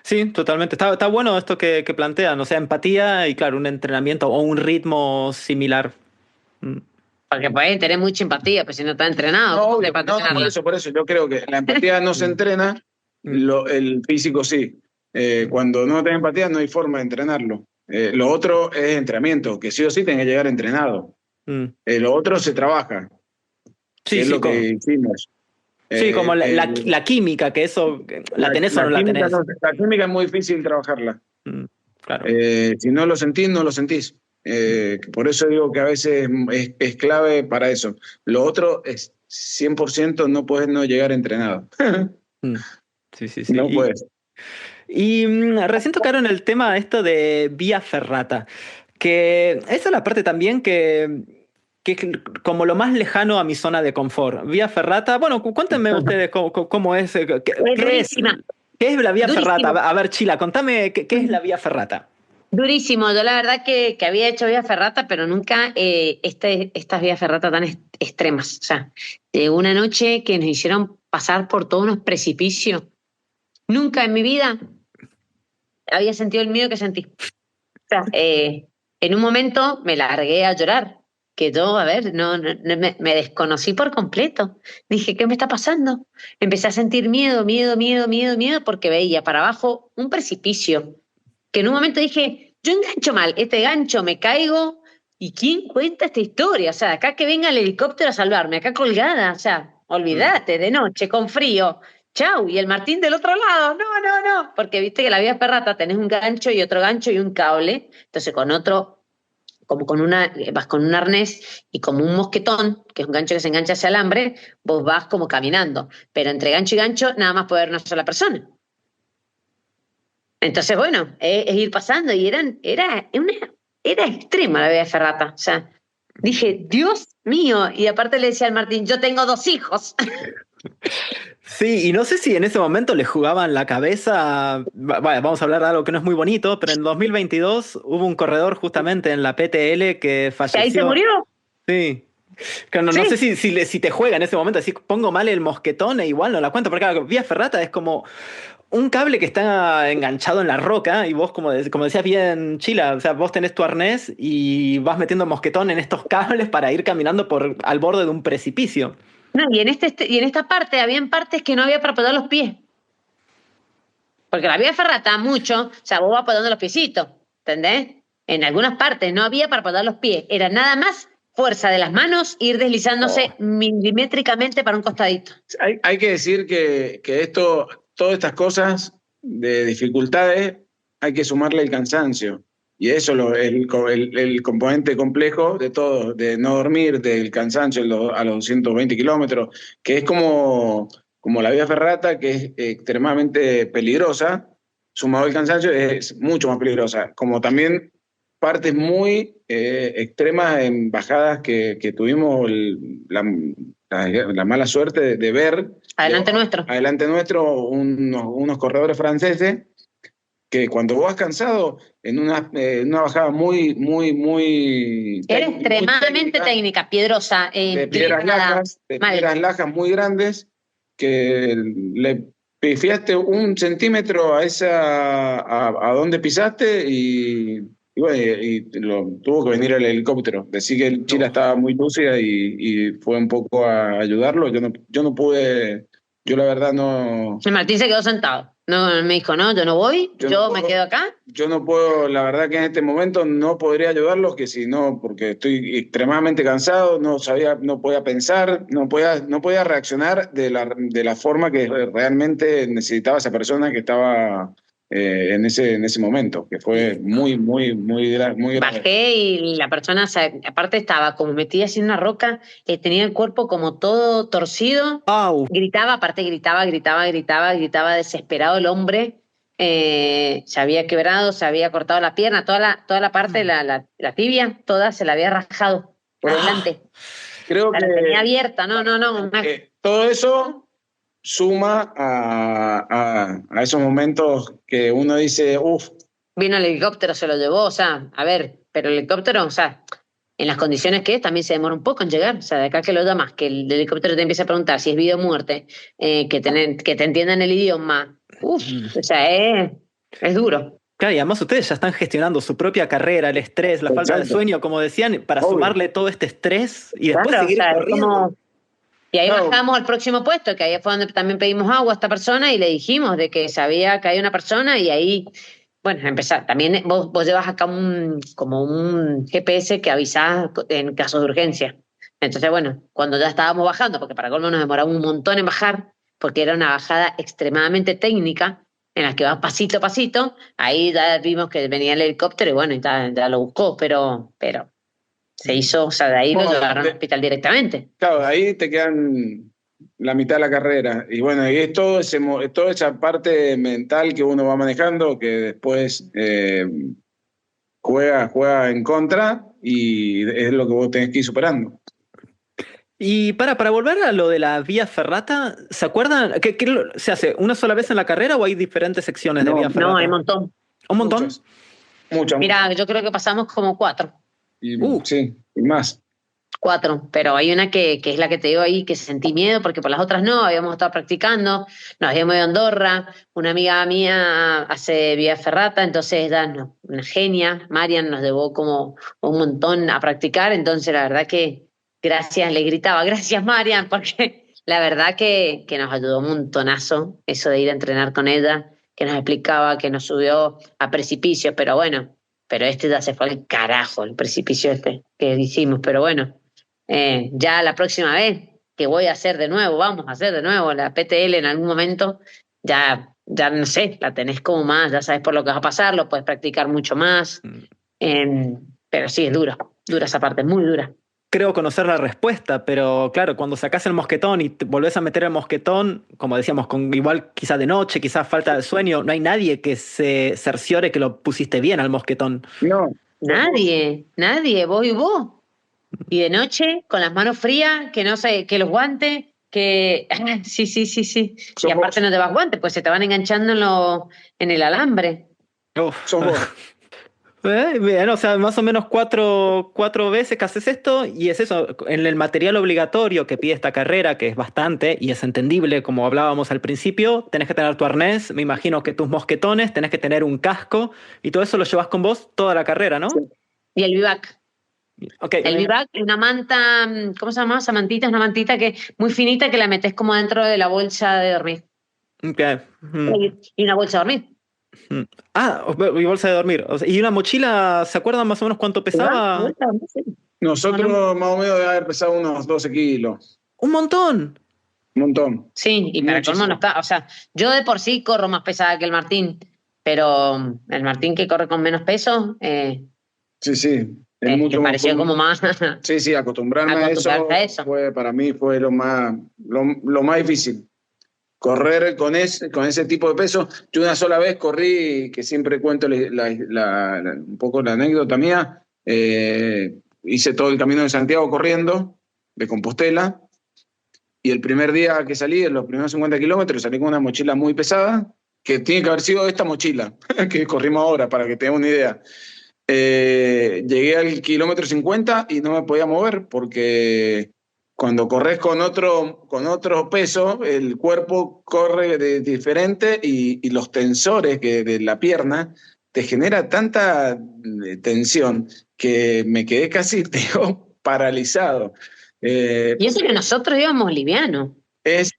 Sí, totalmente. Está bueno esto que plantean, o sea, empatía y claro, un entrenamiento o un ritmo similar. Porque puedes tener mucha empatía, pero si no estás entrenado. No, por eso yo creo que la empatía no se entrena, el físico sí. Cuando no tenés empatía no hay forma de entrenarlo. Lo otro es entrenamiento, que sí o sí tenés que llegar entrenado. Lo otro se trabaja, sí, es sí, lo que hicimos. Sí, como el- la química, que eso la tenés o no la química tenés. la química es muy difícil trabajarla. Mm, claro. Si no lo sentís, no lo sentís. Por eso digo que a veces es clave para eso. Lo otro es 100% no puedes no llegar entrenado. Mm, sí, sí, sí. No puedes. Recién tocaron el tema esto de vía ferrata, que esa es la parte también que es como lo más lejano a mi zona de confort. Vía ferrata, bueno, cuéntenme ustedes cómo es, Es durísima, qué es la vía ferrata. durísimo. A ver, Chila, contame qué es la vía ferrata. Durísimo, yo la verdad que había hecho vía ferrata, pero nunca estas vías ferrata tan extremas. O sea, de una noche que nos hicieron pasar por todos unos precipicios. Nunca en mi vida había sentido el miedo que sentí. O sea, en un momento me largué a llorar, que yo, a ver, me desconocí por completo. Dije, ¿qué me está pasando? Empecé a sentir miedo, miedo, miedo, miedo, miedo, porque veía para abajo un precipicio que en un momento dije, yo engancho mal, este gancho me caigo, ¿y quién cuenta esta historia? O sea, acá que venga el helicóptero a salvarme, acá colgada, o sea, olvídate, de noche, con frío, chau, y el Martín del otro lado, no, no, no, porque viste que la vía ferrata tenés un gancho y otro gancho y un cable, entonces con otro, como con vas con un arnés y como un mosquetón, que es un gancho que se engancha hacia alambre, vos vas como caminando, pero entre gancho y gancho nada más puede haber una sola persona. Entonces, bueno, es ir pasando y era extrema la vida de Ferrata. O sea, dije, Dios mío. Y aparte le decía al Martín, yo tengo 2 hijos. Sí, y no sé si en ese momento le jugaban la cabeza. Bueno, vamos a hablar de algo que no es muy bonito, pero en 2022 hubo un corredor justamente en la PTL que ¿Que ahí se falleció. murió? Sí. Que no sé Sí. si te juega en ese momento, si pongo mal el mosquetón e igual no la cuento, porque claro, vía ferrata es como un cable que está enganchado en la roca y vos, como decías bien, Chila, o sea, vos tenés tu arnés y vas metiendo mosquetón en estos cables para ir caminando al borde de un precipicio. No, y en esta parte habían partes que no había para apoyar los pies. Porque la vía de Ferrata, mucho, o sea, vos vas apoyando los piecitos, ¿entendés? En algunas partes no había para apoyar los pies. Era nada más fuerza de las manos, ir deslizándose milimétricamente para un costadito. Hay que decir que todas estas cosas de dificultades, hay que sumarle el cansancio. Y eso el componente complejo de todo, de no dormir, del cansancio a los 120 kilómetros, que es como la vía ferrata, que es extremadamente peligrosa, sumado al cansancio es mucho más peligrosa. Como también partes muy extremas en bajadas que tuvimos la mala suerte de ver Adelante nuestro. adelante nuestro unos corredores franceses que cuando vos vas cansado en una bajada muy Era extremadamente técnica, piedrosa, inclinada, de mal. piedras lajas muy grandes que le pifiaste un centímetro a donde pisaste y bueno, tuvo que venir el helicóptero. Decir que el Chile estaba muy lúcida y fue un poco a ayudarlo. Yo no pude, yo la verdad no. El Martín se quedó sentado. No, me dijo, no, yo no voy, yo me quedo acá. Yo no puedo, la verdad que en este momento no podría ayudarlos, que si no, porque estoy extremadamente cansado, no podía pensar, no podía reaccionar de la forma que realmente necesitaba esa persona que estaba en ese momento, que fue muy grave. Bajé y la persona, o sea, aparte estaba como metida así en una roca, tenía el cuerpo como todo torcido, ¡Au! gritaba, aparte gritaba desesperado el hombre, se había quebrado, se había cortado la pierna, toda la parte, la tibia, toda se la había rajado por delante. Creo La que tenía abierta, no. todo eso suma a esos momentos que uno dice, uff. Vino el helicóptero, se lo llevó, o sea, a ver, pero el helicóptero, o sea, en las condiciones que es, también se demora un poco en llegar, o sea, de acá que lo llamas, que el helicóptero te empieza a preguntar si es vida o muerte, que te entiendan el idioma, o sea, es duro. Claro, y además ustedes ya están gestionando su propia carrera, el estrés, la falta de Exacto. sueño, como decían, para Obvio. sumarle todo este estrés y después Claro, seguir o sea, corriendo. Y ahí Claro. bajamos al próximo puesto, que ahí fue donde también pedimos agua a esta persona y le dijimos de que sabía que hay una persona y ahí, bueno, empezar. También vos llevas acá como un GPS que avisás en casos de urgencia. Entonces, bueno, cuando ya estábamos bajando, porque para colmo nos demoraba un montón en bajar, porque era una bajada extremadamente técnica, en la que vas pasito a pasito, ahí ya vimos que venía el helicóptero y bueno, ya lo buscó, pero se hizo, o sea, de ahí lo Bueno, llevaron al hospital directamente. claro, ahí te quedan la mitad de la carrera. Y bueno, y es todo toda esa parte mental que uno va manejando que después juega en contra y es lo que vos tenés que ir superando. Y para volver a lo de la vía ferrata, ¿se acuerdan? ¿Se hace una sola vez en la carrera o hay diferentes secciones de vía ferrata? No, hay un montón. ¿Un montón? Muchas. Mira, yo creo que pasamos como 4. Sí, y más. 4, pero hay una que es la que te digo ahí, que sentí miedo, porque por las otras no, habíamos estado practicando, nos habíamos ido a Andorra, una amiga mía hace vía ferrata, entonces una genia, Marian nos llevó como un montón a practicar, entonces la verdad que gracias, le gritaba, gracias Marian, porque la verdad que nos ayudó un montonazo eso de ir a entrenar con ella, que nos explicaba, que nos subió a precipicios, pero bueno, pero ya se fue al carajo, el precipicio que hicimos, pero bueno. Ya la próxima vez que voy a hacer de nuevo, vamos a hacer de nuevo la PTL en algún momento, ya no sé, la tenés como más, ya sabes por lo que va a pasar, lo puedes practicar mucho más, pero sí, es dura esa parte, muy dura. Creo conocer la respuesta, pero claro, cuando sacás el mosquetón y te volvés a meter el mosquetón, como decíamos, igual quizás de noche, quizás falta de sueño, no hay nadie que se cerciore que lo pusiste bien al mosquetón. No. Nadie, vos y vos. Y de noche, con las manos frías, que no sé, que los guantes, que... Sí. Y aparte no te vas guantes, pues se te van enganchando en el alambre. Sos vos. Bien, o sea, más o menos cuatro veces que haces esto, y es eso, en el material obligatorio que pide esta carrera, que es bastante, y es entendible, como hablábamos al principio, tenés que tener tu arnés, me imagino que tus mosquetones, tenés que tener un casco, y todo eso lo llevas con vos toda la carrera, ¿no? Sí. Y el vivac. Okay. El vivac es una manta, ¿cómo se llama? Esa mantita, es una mantita que muy finita que la metes como dentro de la bolsa de dormir. Okay. Y una bolsa de dormir. Y bolsa de dormir. O sea, ¿y una mochila, se acuerdan más o menos cuánto pesaba? Nosotros más o menos debe haber pesado unos 12 kilos. ¡Un montón! Un montón. Sí, y para colmo no está. O sea, yo de por sí corro más pesada que el Martín, pero el Martín que corre con menos peso. Sí. Me pareció como más. Sí, acostumbrarme a eso. Para mí fue lo más difícil. Correr con ese tipo de peso. Yo una sola vez corrí, que siempre cuento un poco la anécdota mía, hice todo el camino de Santiago corriendo, de Compostela, y el primer día que salí, en los primeros 50 kilómetros, salí con una mochila muy pesada, que tiene que haber sido esta mochila, que corrimos ahora, para que tengan una idea. Llegué al kilómetro 50 y no me podía mover, porque cuando corres con otro peso, el cuerpo corre diferente y los tensores de la pierna te genera tanta tensión que me quedé casi paralizado. Y eso que nosotros íbamos livianos. Es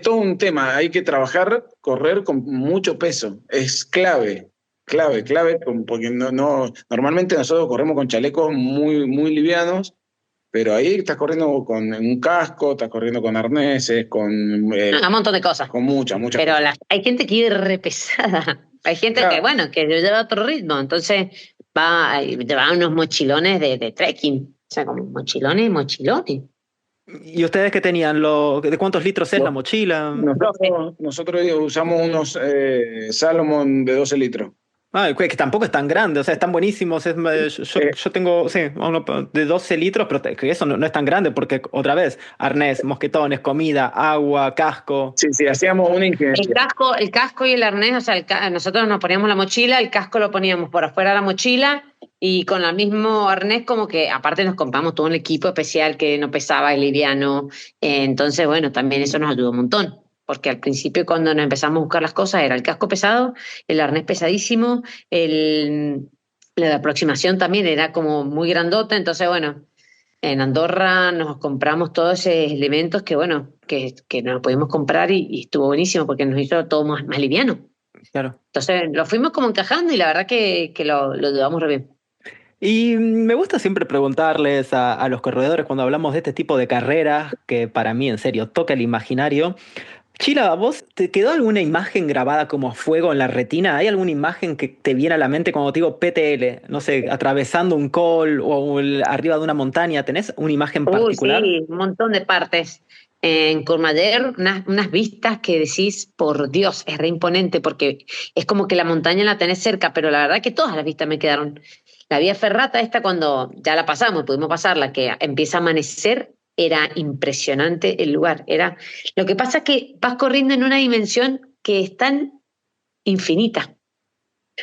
todo un tema, hay que correr con mucho peso, es clave, porque normalmente nosotros corremos con chalecos muy, muy livianos, pero ahí estás corriendo con un casco, estás corriendo con arneses, con... un montón de cosas. Con muchas pero hay gente que ir re pesada. Hay gente que lleva otro ritmo, entonces lleva unos mochilones de trekking. O sea, como mochilones. ¿Y ustedes qué tenían? ¿De cuántos litros es la mochila? Nosotros usamos unos Salomon de 12 litros. Que tampoco es tan grande, o sea, están buenísimos. Yo tengo uno de 12 litros, pero que eso no es tan grande porque, otra vez, arnés, mosquetones, comida, agua, casco. Sí, hacíamos una ingeniería. El casco y el arnés, o sea, nosotros nos poníamos la mochila, el casco lo poníamos por afuera de la mochila y con el mismo arnés como que, aparte nos compramos todo un equipo especial que no pesaba, el liviano. Entonces, bueno, también eso nos ayudó un montón. Porque al principio cuando nos empezamos a buscar las cosas era el casco pesado, el arnés pesadísimo, la aproximación también era como muy grandota, entonces bueno, en Andorra nos compramos todos esos elementos que bueno, que nos pudimos comprar y estuvo buenísimo porque nos hizo todo más liviano. Claro. Entonces lo fuimos como encajando y la verdad que lo llevamos re bien. Y me gusta siempre preguntarles a los corredores cuando hablamos de este tipo de carreras, que para mí en serio toca el imaginario. Chila, ¿vos te quedó alguna imagen grabada como a fuego en la retina? ¿Hay alguna imagen que te viene a la mente cuando te digo PTL? No sé, atravesando un col o arriba de una montaña. ¿Tenés una imagen particular? Sí, un montón de partes. En Courmayeur, unas vistas que decís, por Dios, es re imponente porque es como que la montaña la tenés cerca, pero la verdad que todas las vistas me quedaron. La vía ferrata esta cuando ya la pasamos, pudimos pasarla, que empieza a amanecer, era impresionante el lugar. Lo que pasa es que vas corriendo en una dimensión que es tan infinita.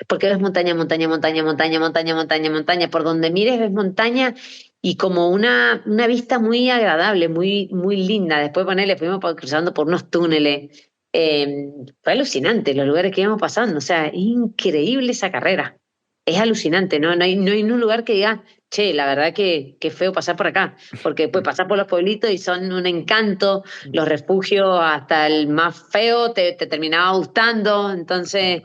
Porque ves montaña, montaña, montaña, montaña, montaña, montaña, montaña. Por donde mires ves montaña y como una vista muy agradable, muy, muy linda. Después ponele, cruzando por unos túneles. Fue alucinante los lugares que íbamos pasando. O sea, increíble esa carrera. Es alucinante, ¿no? No hay un lugar que diga, che, la verdad que feo pasar por acá. Porque después pasar por los pueblitos y son un encanto. Los refugios, hasta el más feo, te terminaba gustando. Entonces.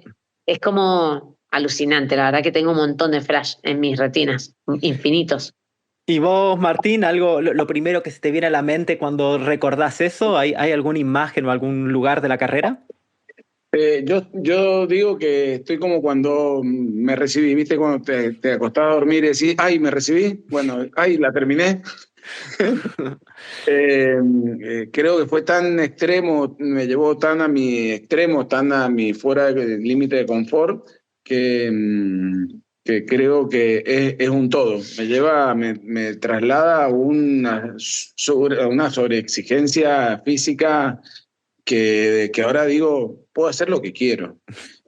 Es como alucinante, la verdad que tengo un montón de flash en mis retinas, infinitos. ¿Y vos, Martín, lo primero que se te viene a la mente cuando recordás eso? ¿Hay alguna imagen o algún lugar de la carrera? Yo digo que estoy como cuando me recibí, ¿viste? Cuando te acostás a dormir y decís, ay, me recibí, bueno, ay, la terminé. Creo que fue tan extremo, me llevó tan a mi extremo, tan a mi fuera del límite de confort, que creo que es un todo. Me traslada a una sobreexigencia física que ahora digo, puedo hacer lo que quiero.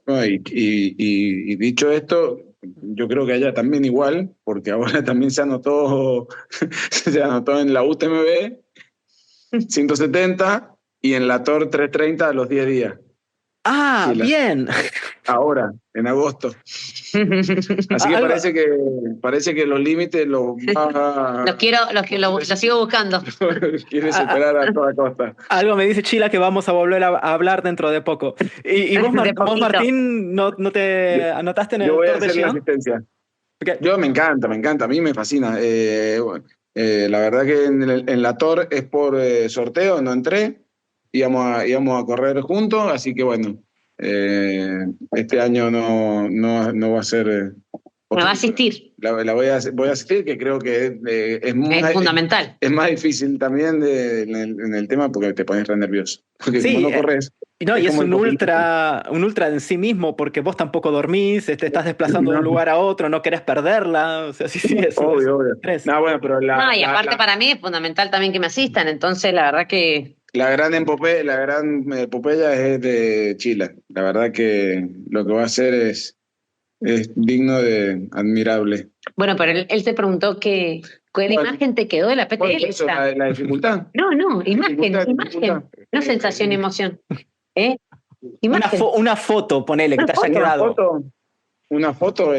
¿No? Y dicho esto, yo creo que allá también igual, porque ahora también se anotó en la UTMB 170 y en la TOR 330 a los 10 días. Ah, Sí, bien. ahora, en agosto. Así que Algo, parece que los límites los va Los sigo buscando. quiere a- superar a toda costa. algo me dice Chila que vamos a volver a hablar dentro de poco. ¿Y vos, De vos, poquito. Martín, no Yo, te anotaste en yo el voy a Tour de hacer la Sion? asistencia. Porque- Yo me encanta, a mí me fascina. Bueno, la verdad que en la TOR es por sorteo, no entré, íbamos a correr juntos, así que bueno, este año no va a ser Me va a posible. asistir. Voy a asistir, que creo que Es fundamental. es más difícil también en el tema porque te pones re nervioso. Porque como sí, no corres, no, es y es como el populista. un ultra en sí mismo, porque vos tampoco dormís, te estás desplazando de un No, lugar a otro, no querés perderla. O sea, sí, sí, eso es obvio, obvio. estrés. No, bueno, pero No, y aparte para mí es fundamental también que me asistan. Entonces, la verdad que la gran epopeya es de Chile. La verdad que lo que va a hacer es digno de admirable. bueno, pero él te preguntó ¿qué Bueno, imagen te quedó de la bueno, PTL eso, esta? la dificultad. No, no, imagen, Dificultad. imagen. No sensación y emoción. ¿Eh? Una, Imagen. una foto, ponele, que Una te haya foto. quedado. Una foto,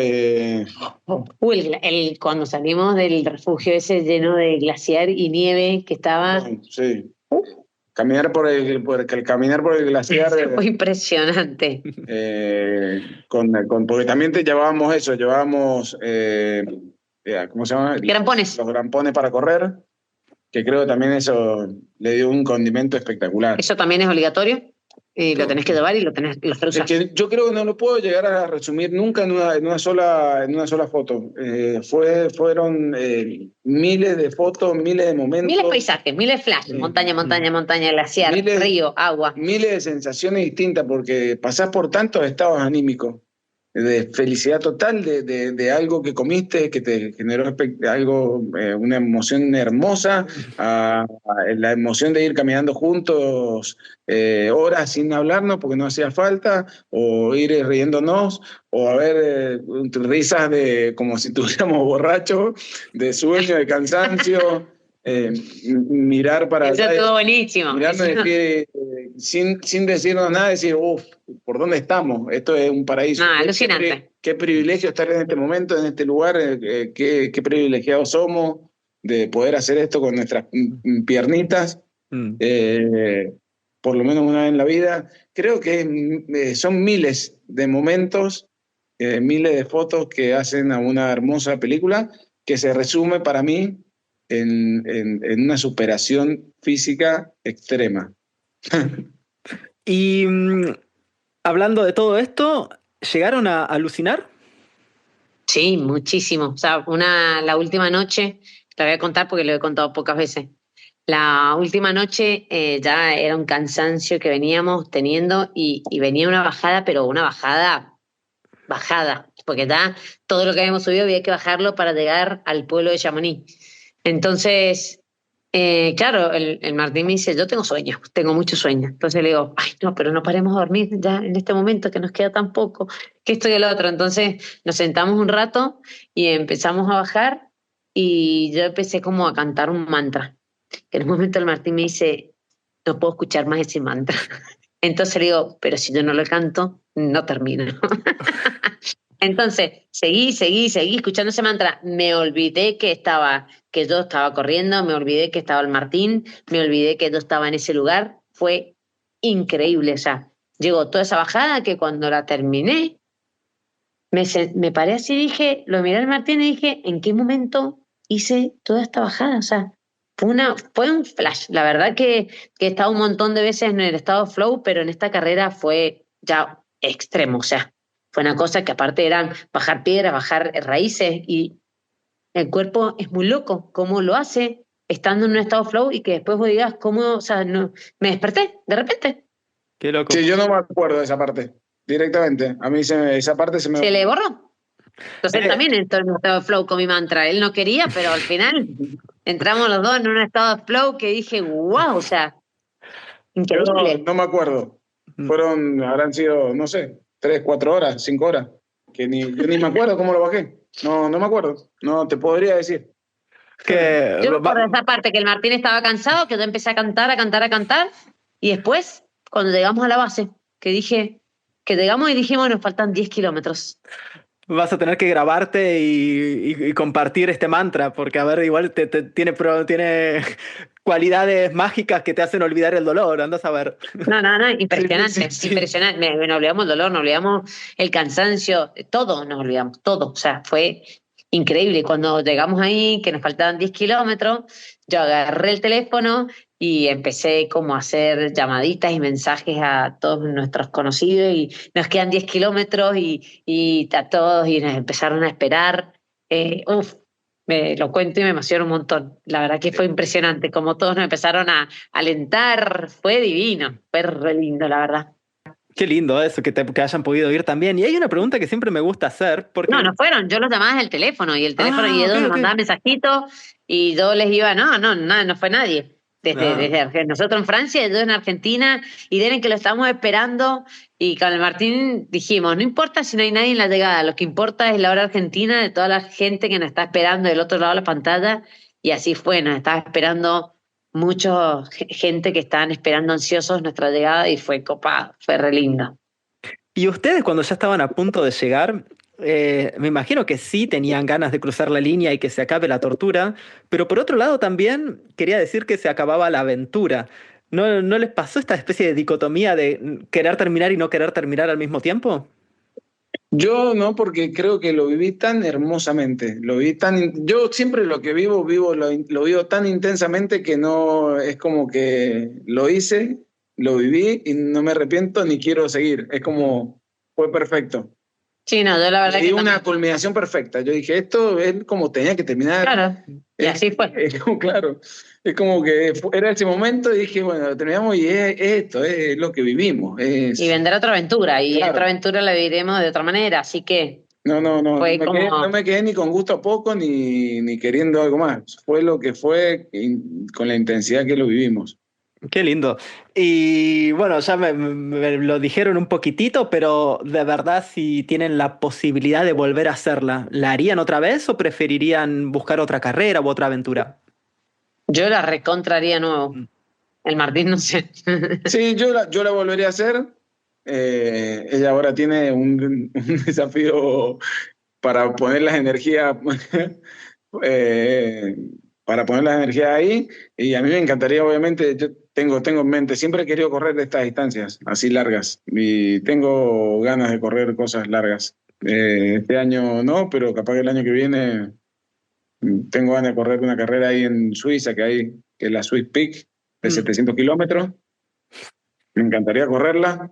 Cuando salimos del refugio ese lleno de glaciar y nieve que estaba, bueno, sí. Caminar por el glaciar, fue impresionante. porque también llevábamos, ¿cómo se llama? Grampones, Los grampones para correr, que creo que también eso le dio un condimento espectacular. eso también es obligatorio. Y lo tenés que llevar y lo tenés que Es usar. que yo creo que no lo puedo llegar a resumir nunca en una sola foto. Fueron miles de fotos, miles de momentos. Miles de paisajes, miles de flash, montaña, montaña, montaña, glaciar, miles, río, agua. miles de sensaciones distintas porque pasás por tantos estados anímicos, de felicidad total, de algo que comiste, que te generó una emoción hermosa, a la emoción de ir caminando juntos horas sin hablarnos porque no hacía falta, o ir riéndonos, o a ver risas como si estuviéramos borrachos, de sueño, de cansancio. Mirar para Eso allá, estuvo buenísimo. mirarnos y decir, sin decirnos nada, decir, uff, ¿por dónde estamos? Esto es un paraíso. No, alucinante. Qué privilegio estar en este momento, en este lugar, qué privilegiados somos de poder hacer esto con nuestras piernitas, Mm. por lo menos una vez en la vida. Creo que son miles de momentos miles de fotos que hacen a una hermosa película que se resume para mí en una superación física extrema. Y hablando de todo esto, ¿llegaron a alucinar? Sí, muchísimo. O sea, la última noche, la voy a contar porque lo he contado pocas veces. La última noche ya era un cansancio que veníamos teniendo y venía una bajada, pero una bajada, porque ya todo lo que habíamos subido había que bajarlo para llegar al pueblo de Chamonix. Entonces, claro, el Martín me dice, yo tengo sueño, tengo mucho sueño. Entonces le digo, ay, no, pero no paremos a dormir ya en este momento que nos queda tan poco, que esto y el otro. Entonces nos sentamos un rato y empezamos a bajar y yo empecé como a cantar un mantra. Que en un momento el Martín me dice, no puedo escuchar más ese mantra. Entonces le digo, pero si yo no lo canto, no termino. Entonces, seguí escuchando ese mantra. Me olvidé que yo estaba corriendo, me olvidé que estaba el Martín, me olvidé que yo estaba en ese lugar. Fue increíble. O sea, llegó toda esa bajada que cuando la terminé, me paré así y dije, lo miré al Martín y dije, ¿en qué momento hice toda esta bajada? O sea, fue un flash. La verdad que he estado un montón de veces en el estado flow, pero en esta carrera fue ya extremo. O sea, fue una cosa que aparte eran bajar piedras, bajar raíces y el cuerpo es muy loco. ¿Cómo lo hace estando en un estado flow y que después vos digas cómo, o sea, no, me desperté de repente? Qué loco. Sí, yo no me acuerdo de esa parte, directamente. A mí esa parte se me... Se le borró. Entonces él Eh, también entró en un estado de flow con mi mantra. Él no quería, pero al final entramos los dos en un estado de flow que dije, wow, o sea, Yo increíble. no me acuerdo. Habrán sido, no sé, 3, 4 horas, 5 horas, que yo ni me acuerdo cómo lo bajé. No me acuerdo. No te podría decir. que Yo me va- acuerdo de esa parte que el Martín estaba cansado, que yo empecé a cantar, a cantar, a cantar, y después, cuando llegamos a la base, que llegamos y dijimos, nos faltan 10 kilómetros. Vas a tener que grabarte y compartir este mantra, porque a ver, igual tiene cualidades mágicas que te hacen olvidar el dolor, andas a ver. No, impresionante, Sí. impresionante. Nos olvidamos el dolor, nos olvidamos el cansancio, todo nos olvidamos, todo. O sea, fue increíble. Cuando llegamos ahí, que nos faltaban 10 kilómetros, yo agarré el teléfono y empecé como a hacer llamaditas y mensajes a todos nuestros conocidos y nos quedan 10 kilómetros y a todos y nos empezaron a esperar. Me lo cuento y me emociona un montón. La verdad que fue impresionante, como todos nos empezaron a alentar, fue divino, fue re lindo, la verdad. Qué lindo eso, que hayan podido ir también. Y hay una pregunta que siempre me gusta hacer, No, porque... no fueron, yo los llamaba desde el teléfono y el teléfono y Ah, ok, ellos me ok. mandaban mensajitos y yo les iba, no fue nadie. Ah, Nosotros en Francia, ellos en Argentina, y dicen que lo estamos esperando y con el Martín dijimos, no importa si no hay nadie en la llegada, lo que importa es la hora argentina de toda la gente que nos está esperando del otro lado de la pantalla y así fue, nos estaba esperando mucha gente que estaban esperando ansiosos nuestra llegada y fue copado, fue re lindo. y ustedes cuando ya estaban a punto de llegar, me imagino que sí tenían ganas de cruzar la línea y que se acabe la tortura, pero por otro lado también quería decir que se acababa la aventura. ¿No les pasó esta especie de dicotomía de querer terminar y no querer terminar al mismo tiempo? Yo no, porque creo que lo viví tan hermosamente. Yo siempre lo que lo vivo tan intensamente que no es como que lo hice, lo viví y no me arrepiento ni quiero seguir. Es como, fue perfecto. Sí, no, yo la verdad Y que una también. culminación perfecta. Yo dije, esto es como tenía que terminar. Claro, y así fue. Es como, claro, es como que era ese momento y dije, bueno, lo terminamos y es esto, es lo que vivimos. Y vendrá otra aventura, y Claro. otra aventura la viviremos de otra manera, así que No fue no como, me quedé ni con gusto a poco ni queriendo algo más. Fue lo que fue con la intensidad que lo vivimos. Qué lindo. Y bueno, ya me lo dijeron un poquitito, pero de verdad, si tienen la posibilidad de volver a hacerla, ¿la harían otra vez o preferirían buscar otra carrera u otra aventura? yo la recontraría nuevo. El Martín no sé. Sí, yo la volvería a hacer. Ella ahora tiene un desafío para poner las energías eh, para poner las energías ahí y a mí me encantaría, obviamente, yo tengo en mente, siempre he querido correr estas distancias así largas y tengo ganas de correr cosas largas. Este año no, pero capaz que el año que viene tengo ganas de correr una carrera ahí en Suiza, que es la Swiss Peak, de 700 kilómetros. Me encantaría correrla.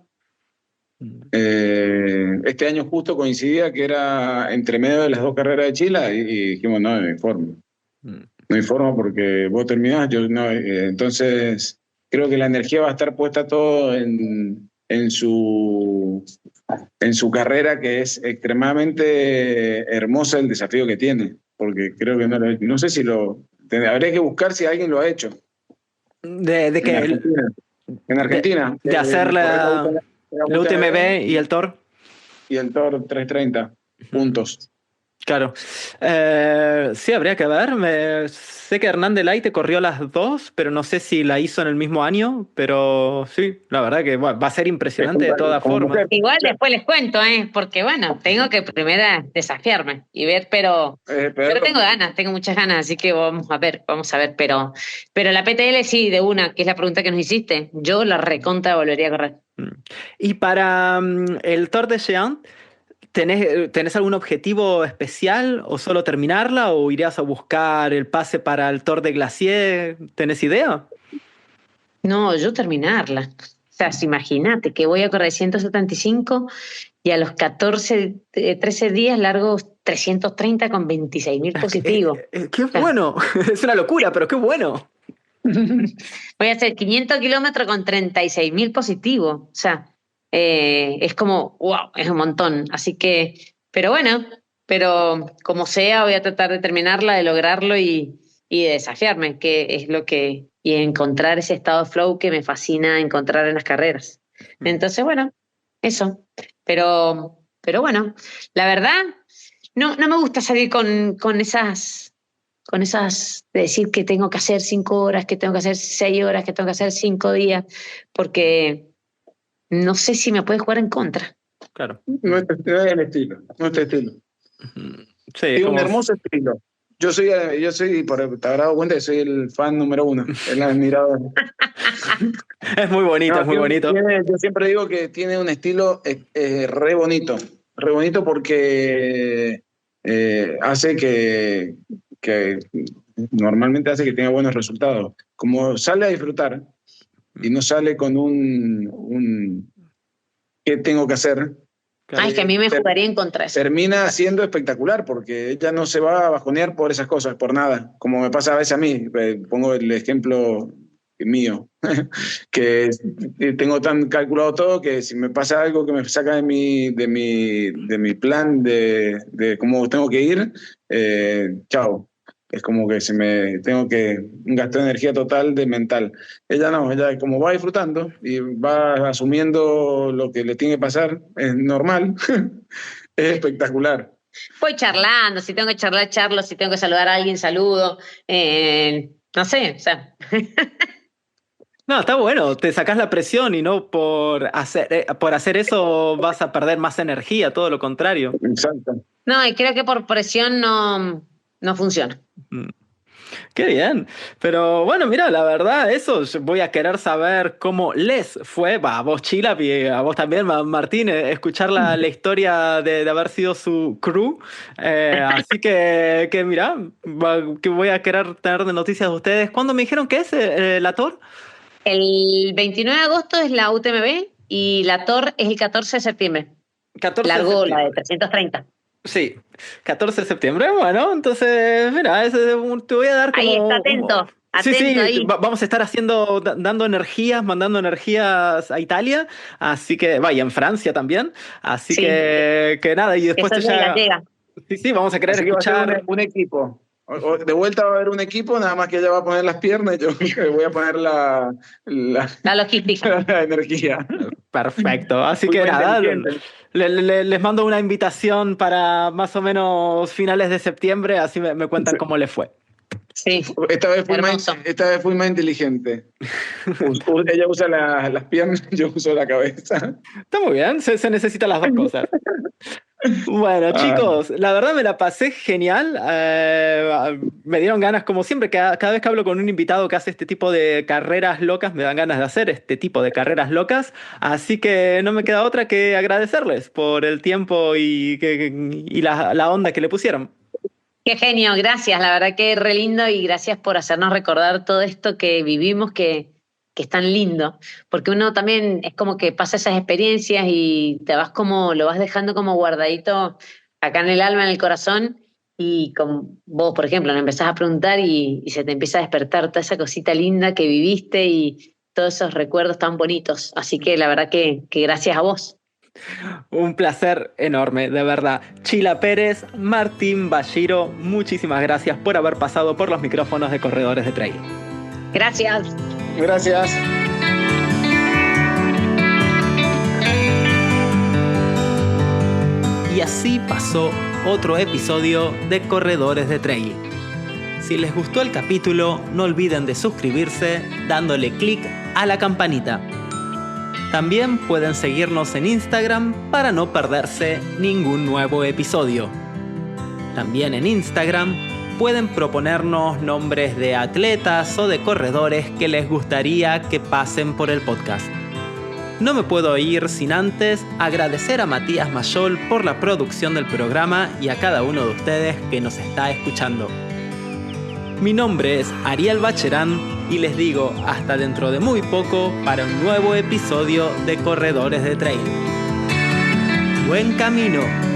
Este año justo coincidía que era entre medio de las dos carreras de Chile y dijimos, no hay forma. No hay forma porque vos terminás, yo no. Entonces, creo que la energía va a estar puesta todo en su carrera, que es extremadamente hermosa el desafío que tiene, porque creo que no sé si habría que buscar si alguien lo ha hecho. De En Argentina. En Argentina. De hacer la UTMB y el Tour. Y el Tour 330 puntos. Claro. Sí, habría que ver. Sé que Hernán Delaite corrió las dos, pero no sé si la hizo en el mismo año. Pero sí, la verdad que va a ser impresionante de todas formas. Igual después les cuento, porque bueno, tengo que primero desafiarme y ver, pero tengo ganas, tengo muchas ganas, así que vamos a ver. Pero la PTL sí, de una, que es la pregunta que nos hiciste, yo la recontra volvería a correr. Y para el Tour de Géant, ¿tenés algún objetivo especial o solo terminarla o irías a buscar el pase para el Tour de Glacier? ¿Tenés idea? No, yo terminarla. O sea, imagínate que voy a correr 175 y a los 13 días largo 330 con 26.000 positivos. ¡Qué bueno! Es una locura, pero qué bueno. Voy a hacer 500 kilómetros con 36.000 positivos. O sea, es como, wow, es un montón. Así que, pero como sea, voy a tratar de terminarla, de lograrlo y de desafiarme, que es lo que, y encontrar ese estado de flow que me fascina encontrar en las carreras. Entonces, bueno, eso. Pero bueno, la verdad, no me gusta salir con esas de decir que tengo que hacer 5 horas, que tengo que hacer 6 horas, que tengo que hacer 5 días, porque no sé si me puede jugar en contra. Claro. No es el estilo, no es tu estilo. Sí, tiene un hermoso estilo. Yo soy, te habrás dado cuenta que soy el fan número 1, el admirador. Es muy bonito, es muy bonito. Yo siempre digo que tiene un estilo re bonito porque hace que normalmente hace que tenga buenos resultados. Como sale a disfrutar y no sale con un ¿qué tengo que hacer? Ay, que a mí me jugaría en contra eso. Termina siendo espectacular porque ella no se va a bajonear por esas cosas, por nada. Como me pasa a veces a mí. Pongo el ejemplo mío, que tengo tan calculado todo que si me pasa algo que me saca de mi plan de cómo tengo que ir, chao. Es como que tengo que gastar energía total de mental. Ella no, ella como va disfrutando y va asumiendo lo que le tiene que pasar, es normal, es espectacular. Voy charlando, si tengo que charlar, charlo, si tengo que saludar a alguien, saludo. No sé, o sea. No, está bueno, te sacás la presión y no por hacer eso vas a perder más energía, todo lo contrario. Exacto. No, y creo que por presión no funciona. Qué bien, pero bueno, mira, la verdad, voy a querer saber cómo les fue, a vos Chila y a vos también, Martín, escuchar la historia de haber sido su crew, así que mira, que voy a querer tener noticias de ustedes. ¿Cuándo me dijeron que es la Tour? El 29 de agosto es la UTMB y la Tour es el 14 de septiembre. 14 de Largo septiembre. la de 330. Sí, 14 de septiembre, bueno, entonces, mira, te voy a dar como... Ahí está, atento. Sí, Ahí. Vamos a estar dando energías, mandando energías a Italia, así que, vaya, en Francia también, así Sí. que nada, y después Eso ya... llega. Sí, vamos a querer Así que va a escuchar... ser un equipo. De vuelta va a haber un equipo, nada más que ella va a poner las piernas y yo voy a poner la logística. la energía. Perfecto, así Muy que nada, inteligente. les mando una invitación para más o menos finales de septiembre, así me cuentan cómo les fue. Sí. Esta vez Hermoso. fui más inteligente. Ella usa las piernas, yo uso la cabeza. Está muy bien, se necesitan las dos cosas. Bueno, chicos, la verdad me la pasé genial. Me dieron ganas, como siempre, cada vez que hablo con un invitado que hace este tipo de carreras locas, me dan ganas de hacer este tipo de carreras locas. Así que no me queda otra que agradecerles por el tiempo y la onda que le pusieron. Qué genio, gracias, la verdad que es re lindo y gracias por hacernos recordar todo esto que vivimos que es tan lindo, porque uno también es como que pasa esas experiencias y te vas como, lo vas dejando como guardadito acá en el alma, en el corazón y con vos, por ejemplo, me empezás a preguntar y se te empieza a despertar toda esa cosita linda que viviste y todos esos recuerdos tan bonitos, así que la verdad que gracias a vos. Un placer enorme, de verdad. Chila Pérez, Martín Bashiro, muchísimas gracias por haber pasado por los micrófonos de Corredores de Trail. Gracias. Gracias. Y así pasó otro episodio de Corredores de Trail. Si les gustó el capítulo, no olviden de suscribirse dándole clic a la campanita. También pueden seguirnos en Instagram para no perderse ningún nuevo episodio. También en Instagram pueden proponernos nombres de atletas o de corredores que les gustaría que pasen por el podcast. No me puedo ir sin antes agradecer a Matías Mayol por la producción del programa y a cada uno de ustedes que nos está escuchando. Mi nombre es Ariel Bacherán y les digo hasta dentro de muy poco para un nuevo episodio de Corredores de Trail. ¡Buen camino!